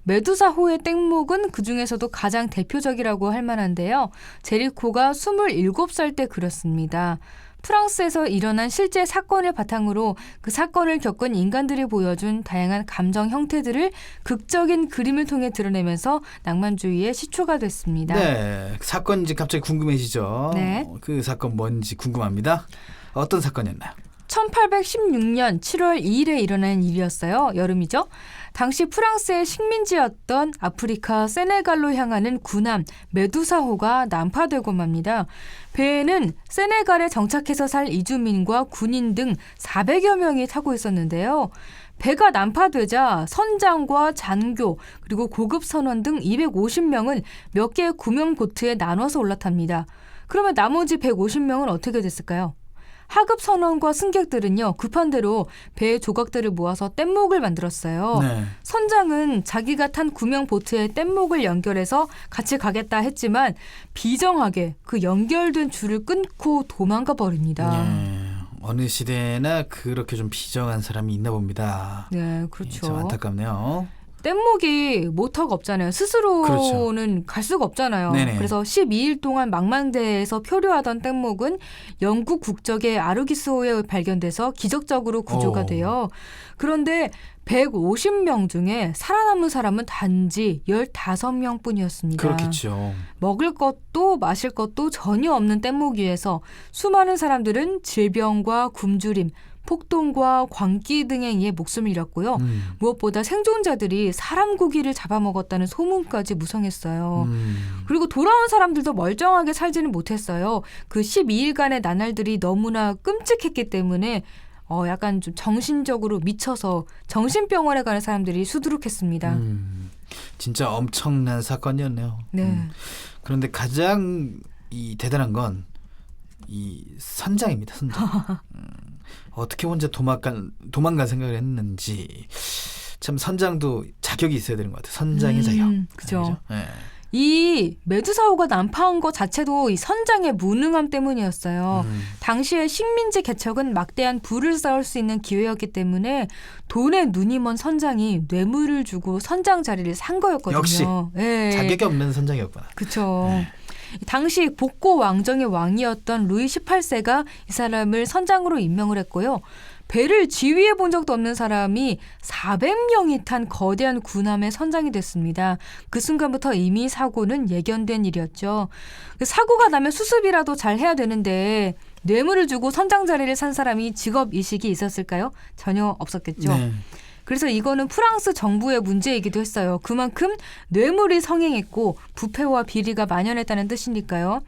Speaker 2: 메두사호의 땡목은 그중에서도 가장 대표적이라고 할 만한데요. 제리코가 27살 때 그렸습니다. 프랑스에서 일어난 실제 사건을 바탕으로 그 사건을 겪은 인간들이 보여준 다양한 감정 형태들을 극적인 그림을 통해 드러내면서 낭만주의의 시초가 됐습니다.
Speaker 3: 네, 사건인지 갑자기 궁금해지죠?
Speaker 2: 네.
Speaker 3: 그 사건 뭔지 궁금합니다. 어떤 사건이었나요?
Speaker 2: 1816년 7월 2일에 일어난 일이었어요. 여름이죠. 당시 프랑스의 식민지였던 아프리카 세네갈로 향하는 군함 메두사호가 난파되고 맙니다. 배에는 세네갈에 정착해서 살 이주민과 군인 등 400여 명이 타고 있었는데요. 배가 난파되자 선장과 잔교 그리고 고급 선원 등 250명은 몇 개의 구명 보트에 나눠서 올라탑니다. 그러면 나머지 150명은 어떻게 됐을까요? 하급 선원과 승객들은요, 급한 대로 배의 조각들을 모아서 뗏목을 만들었어요.
Speaker 3: 네.
Speaker 2: 선장은 자기가 탄 구명 보트에 뗏목을 연결해서 같이 가겠다 했지만 비정하게 그 연결된 줄을 끊고 도망가 버립니다.
Speaker 3: 네. 어느 시대나 그렇게 좀 비정한 사람이 있나 봅니다.
Speaker 2: 네, 그렇죠.
Speaker 3: 참 안타깝네요.
Speaker 2: 뗏목이 모터가 없잖아요. 스스로는
Speaker 3: 그렇죠.
Speaker 2: 갈 수가 없잖아요.
Speaker 3: 네네.
Speaker 2: 그래서 12일 동안 망망대해에서 표류하던 뗏목은 영국 국적의 아르기스호에 발견돼서 기적적으로 구조가 돼요. 그런데 150명 중에 살아남은 사람은 단지 15명뿐이었습니다.
Speaker 3: 그렇겠죠.
Speaker 2: 먹을 것도 마실 것도 전혀 없는 뗏목 위에서 수많은 사람들은 질병과 굶주림, 폭동과 광기 등에 의해 목숨을 잃었고요. 무엇보다 생존자들이 사람 고기를 잡아먹었다는 소문까지 무성했어요. 그리고 돌아온 사람들도 멀쩡하게 살지는 못했어요. 그 12일간의 나날들이 너무나 끔찍했기 때문에 약간 좀 정신적으로 미쳐서 정신병원에 가는 사람들이 수두룩했습니다.
Speaker 3: 진짜 엄청난 사건이었네요.
Speaker 2: 네.
Speaker 3: 그런데 가장 대단한 건 이 선장입니다. 선장. 어떻게 혼자 도망간 생각을 했는지 참 선장도 자격이 있어야 되는 것 같아요. 선장의 자격.
Speaker 2: 그죠.
Speaker 3: 네.
Speaker 2: 이 메두사호가 난파한 것 자체도 이 선장의 무능함 때문이었어요. 당시의 식민지 개척은 막대한 부를 쌓을 수 있는 기회였기 때문에 돈에 눈이 먼 선장이 뇌물을 주고 선장 자리를 산 거였거든요.
Speaker 3: 역시
Speaker 2: 네.
Speaker 3: 자격이 없는 선장이었구나.
Speaker 2: 그렇죠.
Speaker 3: 네.
Speaker 2: 당시 복고 왕정의 왕이었던 루이 18세가 이 사람을 선장으로 임명을 했고요. 배를 지휘해 본 적도 없는 사람이 400명이 탄 거대한 군함의 선장이 됐습니다. 그 순간부터 이미 사고는 예견된 일이었죠. 사고가 나면 수습이라도 잘 해야 되는데 뇌물을 주고 선장 자리를 산 사람이 직업의식이 있었을까요? 전혀 없었겠죠.
Speaker 3: 네.
Speaker 2: 그래서 이거는 프랑스 정부의 문제이기도 했어요. 그만큼 뇌물이 성행했고 부패와 비리가 만연했다는 뜻이니까요.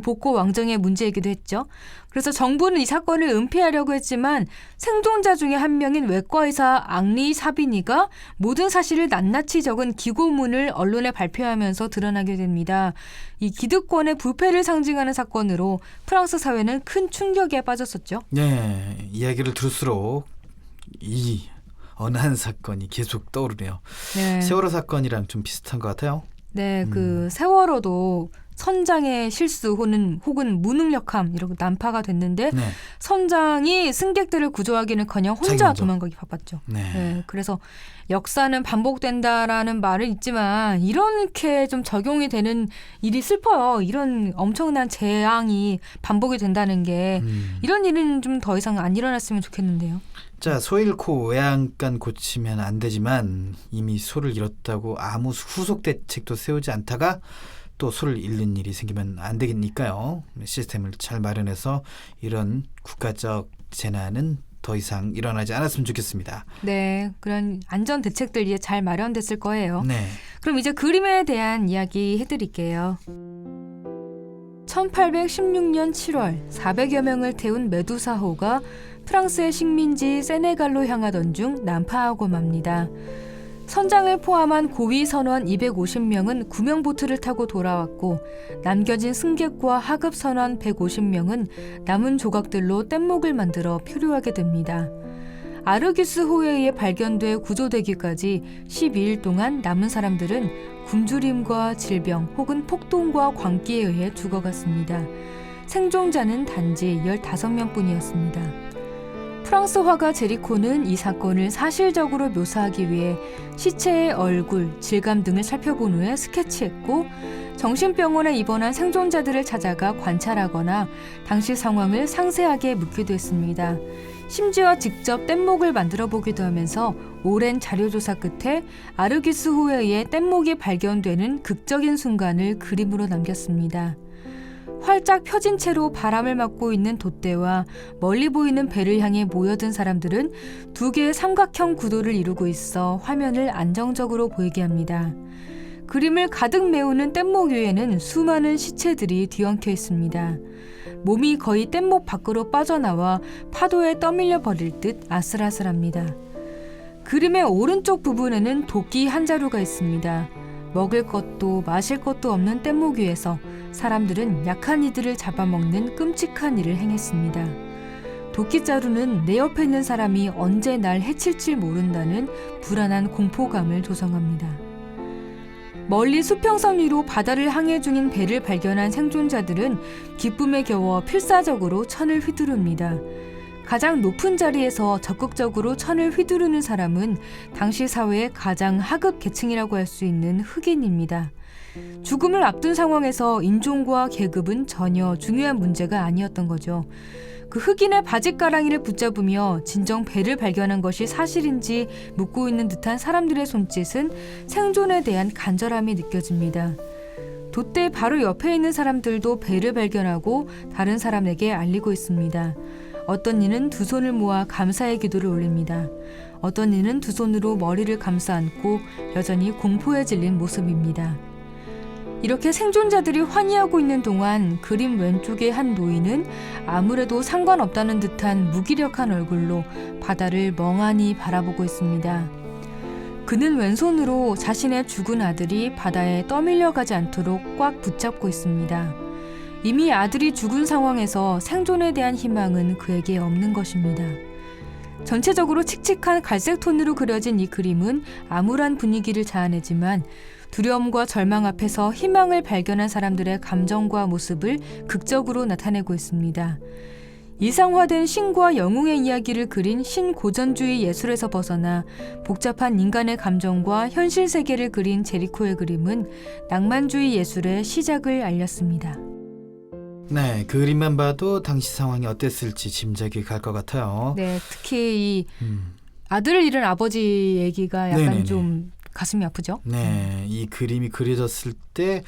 Speaker 2: 복고 왕정의 문제이기도 했죠. 그래서 정부는 이 사건을 은폐하려고 했지만 생존자 중에 한 명인 외과의사 앙리 사비니가 모든 사실을 낱낱이 적은 기고문을 언론에 발표하면서 드러나게 됩니다. 이 기득권의 부패를 상징하는 사건으로 프랑스 사회는 큰 충격에 빠졌었죠.
Speaker 3: 네, 이야기를 들을수록 이 어느 한 사건이 계속 떠오르네요.
Speaker 2: 네.
Speaker 3: 세월호 사건이랑 좀 비슷한 것 같아요.
Speaker 2: 네, 그 세월호도 선장의 실수 혹은 무능력함 이렇게 난파가 됐는데
Speaker 3: 네.
Speaker 2: 선장이 승객들을 구조하기는커녕 혼자 도망가기 바빴죠.
Speaker 3: 네.
Speaker 2: 네, 그래서 역사는 반복된다라는 말은 있지만 이렇게 좀 적용이 되는 일이 슬퍼요. 이런 엄청난 재앙이 반복이 된다는 게 이런 일은 좀 더 이상 안 일어났으면 좋겠는데요.
Speaker 3: 자, 소 잃고 외양간 고치면 안 되지만 이미 소를 잃었다고 아무 후속 대책도 세우지 않다가 또 소를 잃는 일이 생기면 안 되니까요. 시스템을 잘 마련해서 이런 국가적 재난은 더 이상 일어나지 않았으면 좋겠습니다.
Speaker 2: 네, 그런 안전 대책들이 잘 마련됐을 거예요.
Speaker 3: 네.
Speaker 2: 그럼 이제 그림에 대한 이야기 해드릴게요. 1816년 7월 400여 명을 태운 메두사호가 프랑스의 식민지 세네갈로 향하던 중 난파하고 맙니다. 선장을 포함한 고위 선원 250명은 구명보트를 타고 돌아왔고 남겨진 승객과 하급 선원 150명은 남은 조각들로 뗏목을 만들어 표류하게 됩니다. 아르기스호에 의해 발견돼 구조되기까지 12일 동안 남은 사람들은 굶주림과 질병 혹은 폭동과 광기에 의해 죽어갔습니다. 생존자는 단지 15명뿐이었습니다. 프랑스 화가 제리코는 이 사건을 사실적으로 묘사하기 위해 시체의 얼굴, 질감 등을 살펴본 후에 스케치했고 정신병원에 입원한 생존자들을 찾아가 관찰하거나 당시 상황을 상세하게 묻기도 했습니다. 심지어 직접 뗏목을 만들어 보기도 하면서 오랜 자료조사 끝에 아르기스호에 의해 뗏목이 발견되는 극적인 순간을 그림으로 남겼습니다. 활짝 펴진 채로 바람을 맞고 있는 돛대와 멀리 보이는 배를 향해 모여든 사람들은 두 개의 삼각형 구도를 이루고 있어 화면을 안정적으로 보이게 합니다. 그림을 가득 메우는 뗏목 위에는 수많은 시체들이 뒤엉켜 있습니다. 몸이 거의 뗏목 밖으로 빠져나와 파도에 떠밀려 버릴 듯 아슬아슬합니다. 그림의 오른쪽 부분에는 도끼 한 자루가 있습니다. 먹을 것도 마실 것도 없는 뗏목 위에서 사람들은 약한 이들을 잡아먹는 끔찍한 일을 행했습니다. 도끼자루는 내 옆에 있는 사람이 언제 날 해칠지 모른다는 불안한 공포감을 조성합니다. 멀리 수평선 위로 바다를 항해 중인 배를 발견한 생존자들은 기쁨에 겨워 필사적으로 천을 휘두릅니다. 가장 높은 자리에서 적극적으로 천을 휘두르는 사람은 당시 사회의 가장 하급 계층이라고 할 수 있는 흑인입니다. 죽음을 앞둔 상황에서 인종과 계급은 전혀 중요한 문제가 아니었던 거죠. 그 흑인의 바짓가랑이를 붙잡으며 진정 배를 발견한 것이 사실인지 묻고 있는 듯한 사람들의 손짓은 생존에 대한 간절함이 느껴집니다. 돛대 바로 옆에 있는 사람들도 배를 발견하고 다른 사람에게 알리고 있습니다. 어떤 이는 두 손을 모아 감사의 기도를 올립니다. 어떤 이는 두 손으로 머리를 감싸 안고 여전히 공포에 질린 모습입니다. 이렇게 생존자들이 환희하고 있는 동안 그림 왼쪽의 한 노인은 아무래도 상관없다는 듯한 무기력한 얼굴로 바다를 멍하니 바라보고 있습니다. 그는 왼손으로 자신의 죽은 아들이 바다에 떠밀려가지 않도록 꽉 붙잡고 있습니다. 이미 아들이 죽은 상황에서 생존에 대한 희망은 그에게 없는 것입니다. 전체적으로 칙칙한 갈색 톤으로 그려진 이 그림은 암울한 분위기를 자아내지만 두려움과 절망 앞에서 희망을 발견한 사람들의 감정과 모습을 극적으로 나타내고 있습니다. 이상화된 신과 영웅의 이야기를 그린 신고전주의 예술에서 벗어나 복잡한 인간의 감정과 현실 세계를 그린 제리코의 그림은 낭만주의 예술의 시작을 알렸습니다.
Speaker 3: 네, 그 그림만 봐도 당시 상황이 어땠을지 짐작이 갈 것 같아요.
Speaker 2: 네, 특히 이 아들을 잃은 아버지 얘기가 약간
Speaker 3: 네네네.
Speaker 2: 좀 가슴이 아프죠?
Speaker 3: 네, 이 그림이 그려졌을 때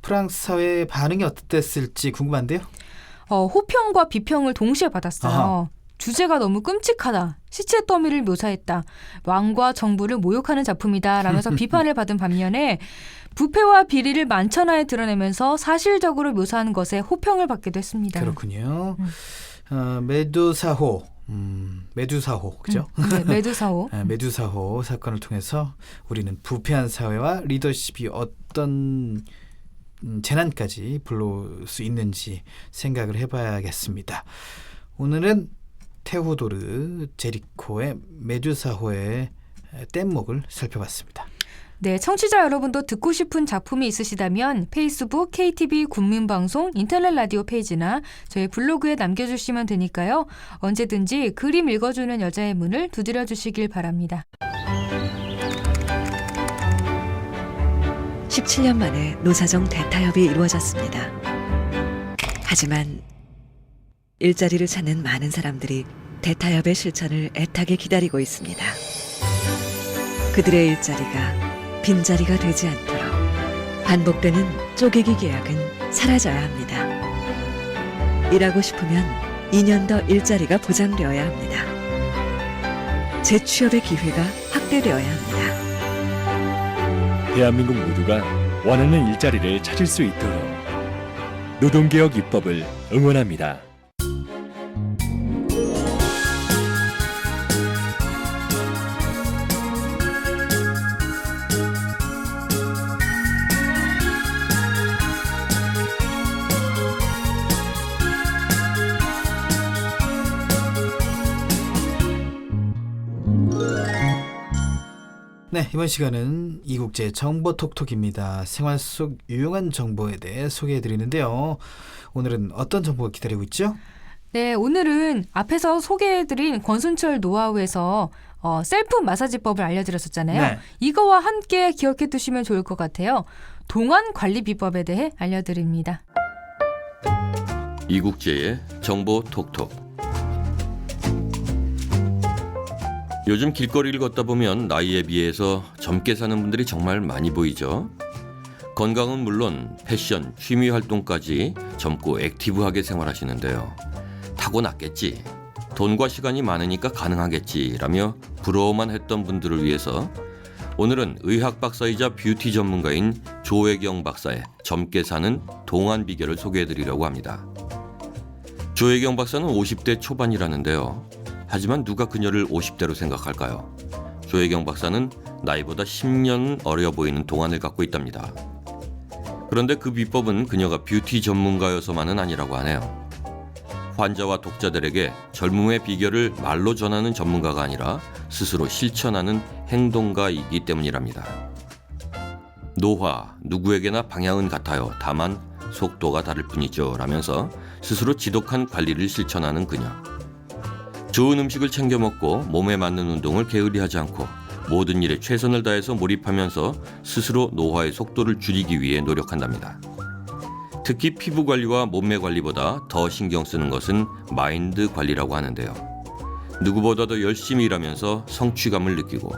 Speaker 3: 프랑스 사회의 반응이 어땠을지 궁금한데요.
Speaker 2: 호평과 비평을 동시에 받았어요.
Speaker 3: 아하.
Speaker 2: 주제가 너무 끔찍하다. 시체 더미를 묘사했다. 왕과 정부를 모욕하는 작품이다. 라면서 비판을 받은 반면에 부패와 비리를 만천하에 드러내면서 사실적으로 묘사한 것에 호평을 받기도 했습니다.
Speaker 3: 그렇군요. 메두사호, 메두사호, 그죠?
Speaker 2: 네, 메두사호.
Speaker 3: 메두사호 사건을 통해서 우리는 부패한 사회와 리더십이 어떤 재난까지 불러올 수 있는지 생각을 해봐야겠습니다. 오늘은 테오도르 제리코의 메두사호의 뗏목을 살펴봤습니다.
Speaker 2: 네, 청취자 여러분도 듣고 싶은 작품이 있으시다면 페이스북 KTV 국민방송 인터넷 라디오 페이지나 저희 블로그에 남겨주시면 되니까요. 언제든지 그림 읽어주는 여자의 문을 두드려 주시길 바랍니다.
Speaker 11: 17년 만에 노사정 대타협이 이루어졌습니다. 하지만 일자리를 찾는 많은 사람들이 대타협의 실천을 애타게 기다리고 있습니다. 그들의 일자리가 빈자리가 되지 않도록 반복되는 쪼개기 계약은 사라져야 합니다. 일하고 싶으면 2년 더 일자리가 보장되어야 합니다. 재취업의 기회가 확대되어야 합니다.
Speaker 12: 대한민국 모두가 원하는 일자리를 찾을 수 있도록 노동개혁 입법을 응원합니다.
Speaker 3: 네, 이번 시간은 이국제 정보톡톡입니다. 생활 속 유용한 정보에 대해 소개해드리는데요. 오늘은 어떤 정보가 기다리고 있죠?
Speaker 2: 네, 오늘은 앞에서 소개해드린 권순철 노하우에서 셀프 마사지법을 알려드렸었잖아요.
Speaker 3: 네.
Speaker 2: 이거와 함께 기억해 두시면 좋을 것 같아요. 동안 관리 비법에 대해 알려드립니다.
Speaker 13: 이국제의 정보 톡톡. 요즘 길거리를 걷다 보면 나이에 비해서 젊게 사는 분들이 정말 많이 보이죠. 건강은 물론 패션, 취미 활동까지 젊고 액티브하게 생활하시는데요. 타고났겠지, 돈과 시간이 많으니까 가능하겠지라며 부러워만 했던 분들을 위해서 오늘은 의학 박사이자 뷰티 전문가인 조혜경 박사의 젊게 사는 동안 비결을 소개해드리려고 합니다. 조혜경 박사는 50대 초반이라는데요. 하지만 누가 그녀를 50대로 생각할까요? 조혜경 박사는 나이보다 10년 어려 보이는 동안을 갖고 있답니다. 그런데 그 비법은 그녀가 뷰티 전문가여서만은 아니라고 하네요. 환자와 독자들에게 젊음의 비결을 말로 전하는 전문가가 아니라 스스로 실천하는 행동가이기 때문이랍니다. 노화, 누구에게나 방향은 같아요. 다만 속도가 다를 뿐이죠. 라면서 스스로 지독한 관리를 실천하는 그녀. 좋은 음식을 챙겨 먹고 몸에 맞는 운동을 게으리하지 않고 모든 일에 최선을 다해서 몰입하면서 스스로 노화의 속도를 줄이기 위해 노력한답니다. 특히 피부 관리와 몸매 관리보다 더 신경 쓰는 것은 마인드 관리라고 하는데요. 누구보다도 열심히 일하면서 성취감을 느끼고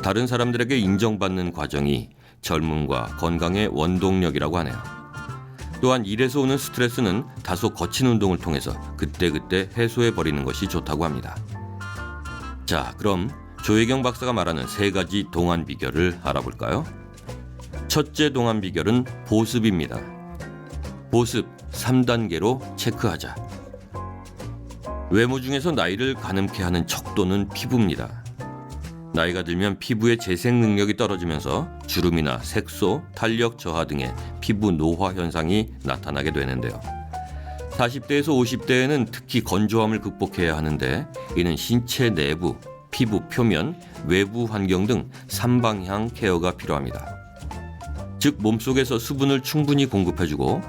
Speaker 13: 다른 사람들에게 인정받는 과정이 젊음과 건강의 원동력이라고 하네요. 또한 일에서 오는 스트레스는 다소 거친 운동을 통해서 그때그때 해소해버리는 것이 좋다고 합니다. 자, 그럼 조혜경 박사가 말하는 3가지 동안 비결을 알아볼까요? 첫째 동안 비결은 보습입니다. 보습 3단계로 체크하자. 외모 중에서 나이를 가늠케 하는 척도는 피부입니다. 나이가 들면 피부의 재생 능력이 떨어지면서 주름이나 색소, 탄력 저하 등의 피부 노화 현상이 나타나게 되는데요. 40대에서 50대에는 특히 건조함을 극복해야 하는데 이는 신체 내부, 피부 표면, 외부 환경 등 3방향 케어가 필요합니다. 즉 몸속에서 수분을 충분히 공급해주고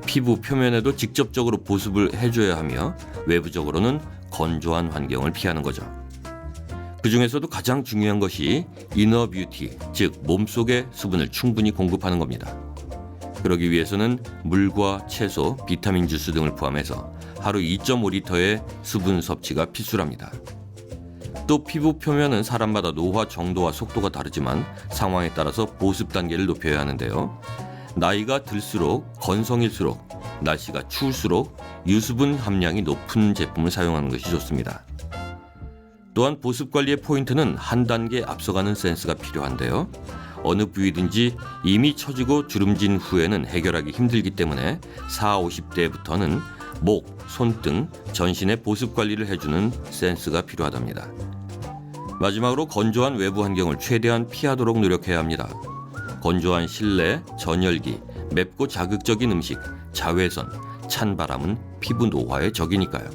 Speaker 13: 피부 표면에도 직접적으로 보습을 해줘야 하며 외부적으로는 건조한 환경을 피하는 거죠. 그 중에서도 가장 중요한 것이 이너 뷰티, 즉 몸속에 수분을 충분히 공급하는 겁니다. 그러기 위해서는 물과 채소, 비타민 주스 등을 포함해서 하루 2.5리터의 수분 섭취가 필수랍니다. 또 피부 표면은 사람마다 노화 정도와 속도가 다르지만 상황에 따라서 보습 단계를 높여야 하는데요. 나이가 들수록 건성일수록 날씨가 추울수록 유수분 함량이 높은 제품을 사용하는 것이 좋습니다. 또한 보습 관리의 포인트는 한 단계 앞서가는 센스가 필요한데요. 어느 부위든지 이미 처지고 주름진 후에는 해결하기 힘들기 때문에 40, 50대부터는 목, 손등, 전신의 보습 관리를 해주는 센스가 필요하답니다. 마지막으로 건조한 외부 환경을 최대한 피하도록 노력해야 합니다. 건조한 실내, 전열기, 맵고 자극적인 음식, 자외선, 찬 바람은 피부 노화의 적이니까요.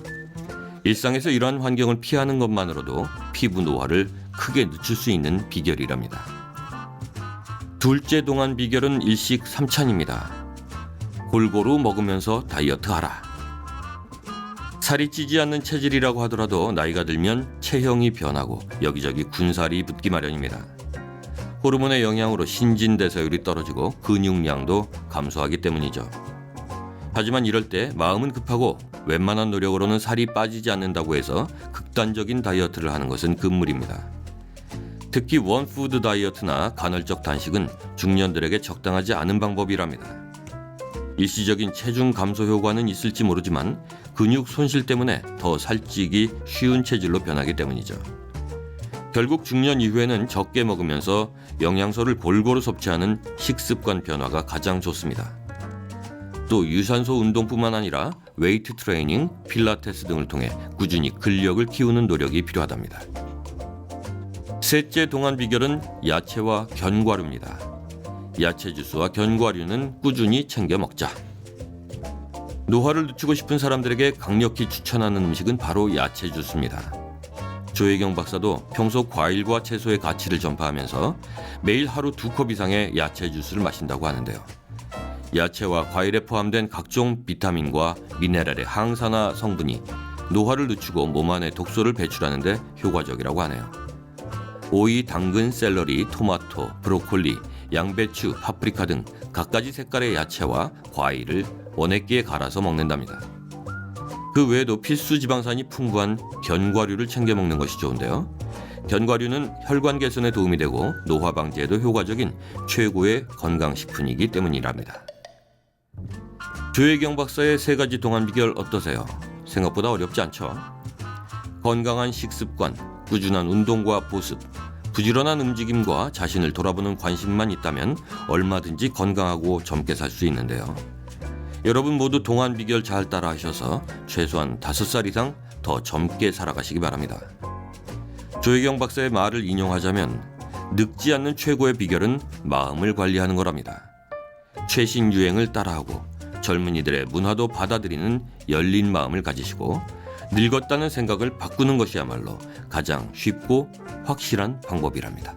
Speaker 13: 일상에서 이러한 환경을 피하는 것만으로도 피부 노화를 크게 늦출 수 있는 비결이랍니다. 둘째 동안 비결은 일식 3찬입니다. 골고루 먹으면서 다이어트하라. 살이 찌지 않는 체질이라고 하더라도 나이가 들면 체형이 변하고 여기저기 군살이 붙기 마련입니다. 호르몬의 영향으로 신진대사율이 떨어지고 근육량도 감소하기 때문이죠. 하지만 이럴 때 마음은 급하고 웬만한 노력으로는 살이 빠지지 않는다고 해서 극단적인 다이어트를 하는 것은 금물입니다. 특히 원푸드 다이어트나 간헐적 단식은 중년들에게 적당하지 않은 방법이랍니다. 일시적인 체중 감소 효과는 있을지 모르지만 근육 손실 때문에 더 살찌기 쉬운 체질로 변하기 때문이죠. 결국 중년 이후에는 적게 먹으면서 영양소를 골고루 섭취하는 식습관 변화가 가장 좋습니다. 또 유산소 운동뿐만 아니라 웨이트 트레이닝, 필라테스 등을 통해 꾸준히 근력을 키우는 노력이 필요하답니다. 셋째 동안 비결은 야채와 견과류입니다. 야채 주스와 견과류는 꾸준히 챙겨 먹자. 노화를 늦추고 싶은 사람들에게 강력히 추천하는 음식은 바로 야채 주스입니다. 조혜경 박사도 평소 과일과 채소의 가치를 전파하면서 매일 하루 2컵 이상의 야채 주스를 마신다고 하는데요. 야채와 과일에 포함된 각종 비타민과 미네랄의 항산화 성분이 노화를 늦추고 몸 안에 독소를 배출하는 데 효과적이라고 하네요. 오이, 당근, 샐러리, 토마토, 브로콜리, 양배추, 파프리카 등 갖가지 색깔의 야채와 과일을 원액기에 갈아서 먹는답니다. 그 외에도 필수 지방산이 풍부한 견과류를 챙겨 먹는 것이 좋은데요. 견과류는 혈관 개선에 도움이 되고 노화 방지에도 효과적인 최고의 건강식품이기 때문이랍니다. 조혜경 박사의 3가지 동안 비결 어떠세요? 생각보다 어렵지 않죠? 건강한 식습관, 꾸준한 운동과 보습, 부지런한 움직임과 자신을 돌아보는 관심만 있다면 얼마든지 건강하고 젊게 살 수 있는데요. 여러분 모두 동안 비결 잘 따라 하셔서 최소한 5살 이상 더 젊게 살아가시기 바랍니다. 조혜경 박사의 말을 인용하자면 늙지 않는 최고의 비결은 마음을 관리하는 거랍니다. 최신 유행을 따라하고 젊은이들의 문화도 받아들이는 열린 마음을 가지시고 늙었다는 생각을 바꾸는 것이야말로 가장 쉽고 확실한 방법이랍니다.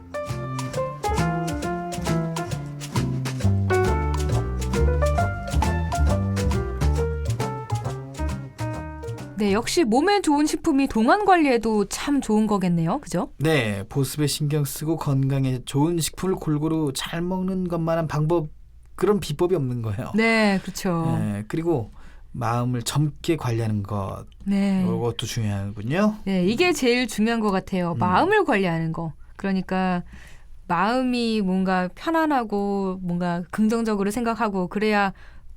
Speaker 2: 네, 역시 몸에 좋은 식품이 동안 관리에도 참 좋은 거겠네요. 그죠?
Speaker 3: 네, 보습에 신경 쓰고 건강에 좋은 식품을 골고루 잘 먹는 것만한 방법, 그런 비법이 없는 거예요.
Speaker 2: 네, 그렇죠.
Speaker 3: 네, 그리고 마음을 젊게 관리하는 것,
Speaker 2: 네.
Speaker 3: 이것도 중요하군요.
Speaker 2: 네, 이게 제일 중요한 것 같아요. 마음을 관리하는 거. 그러니까 마음이 뭔가 편안하고 뭔가 긍정적으로 생각하고 그래야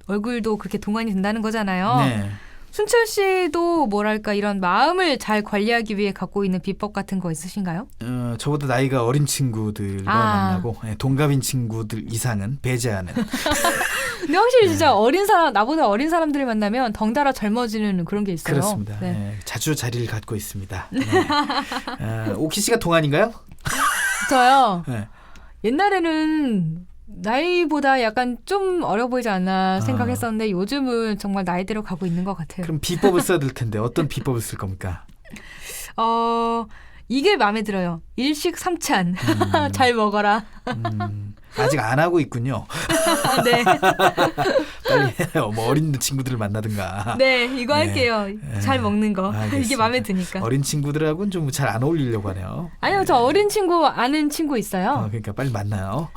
Speaker 2: 얼굴도 그렇게 동안이 된다는 거잖아요.
Speaker 3: 네.
Speaker 2: 순철 씨도 뭐랄까 이런 마음을 잘 관리하기 위해 갖고 있는 비법 같은 거 있으신가요?
Speaker 3: 저보다 나이가 어린 친구들과 만나고 동갑인 친구들 이상은 배제하는.
Speaker 2: 근데 확실히 진짜 어린 사람, 나보다 어린 사람들을 만나면 덩달아 젊어지는 그런 게 있어요.
Speaker 3: 그렇습니다.
Speaker 2: 네.
Speaker 3: 네, 자주 자리를 갖고 있습니다. 네. 오키 씨가 동안인가요?
Speaker 2: 저요.
Speaker 3: 네.
Speaker 2: 옛날에는 나이보다 약간 좀 어려 보이지 않나 생각했었는데 요즘은 정말 나이대로 가고 있는 것 같아요.
Speaker 3: 그럼 비법을 써야 될 텐데 어떤 비법을 쓸 겁니까?
Speaker 2: 이게 마음에 들어요. 일식 삼찬. 잘 먹어라.
Speaker 3: 아직 안 하고 있군요.
Speaker 2: 네.
Speaker 3: 빨리 해요. 뭐 어린 친구들을 만나든가.
Speaker 2: 네, 이거 할게요. 잘 먹는 거.
Speaker 3: 알겠습니다.
Speaker 2: 이게 마음에 드니까.
Speaker 3: 어린 친구들하고는 좀 잘 안 어울리려고 하네요.
Speaker 2: 아니요, 저 어린 친구 아는 친구 있어요.
Speaker 3: 그러니까 빨리 만나요.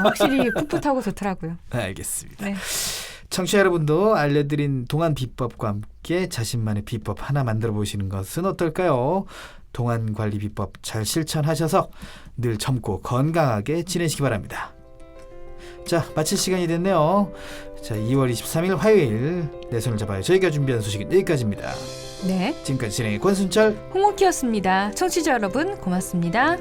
Speaker 2: 확실히 풋풋하고 좋더라고요.
Speaker 3: 알겠습니다.
Speaker 2: 네.
Speaker 3: 청취자 여러분도 알려드린 동안 비법과 함께 자신만의 비법 하나 만들어 보시는 것은 어떨까요? 동안 관리 비법 잘 실천하셔서 늘 젊고 건강하게 지내시기 바랍니다. 자, 마칠 시간이 됐네요. 자, 2월 23일 화요일 내 손을 잡아요. 저희가 준비한 소식은 여기까지입니다.
Speaker 2: 네.
Speaker 3: 지금까지 진행의 권순철,
Speaker 2: 홍옥희였습니다. 청취자 여러분 고맙습니다.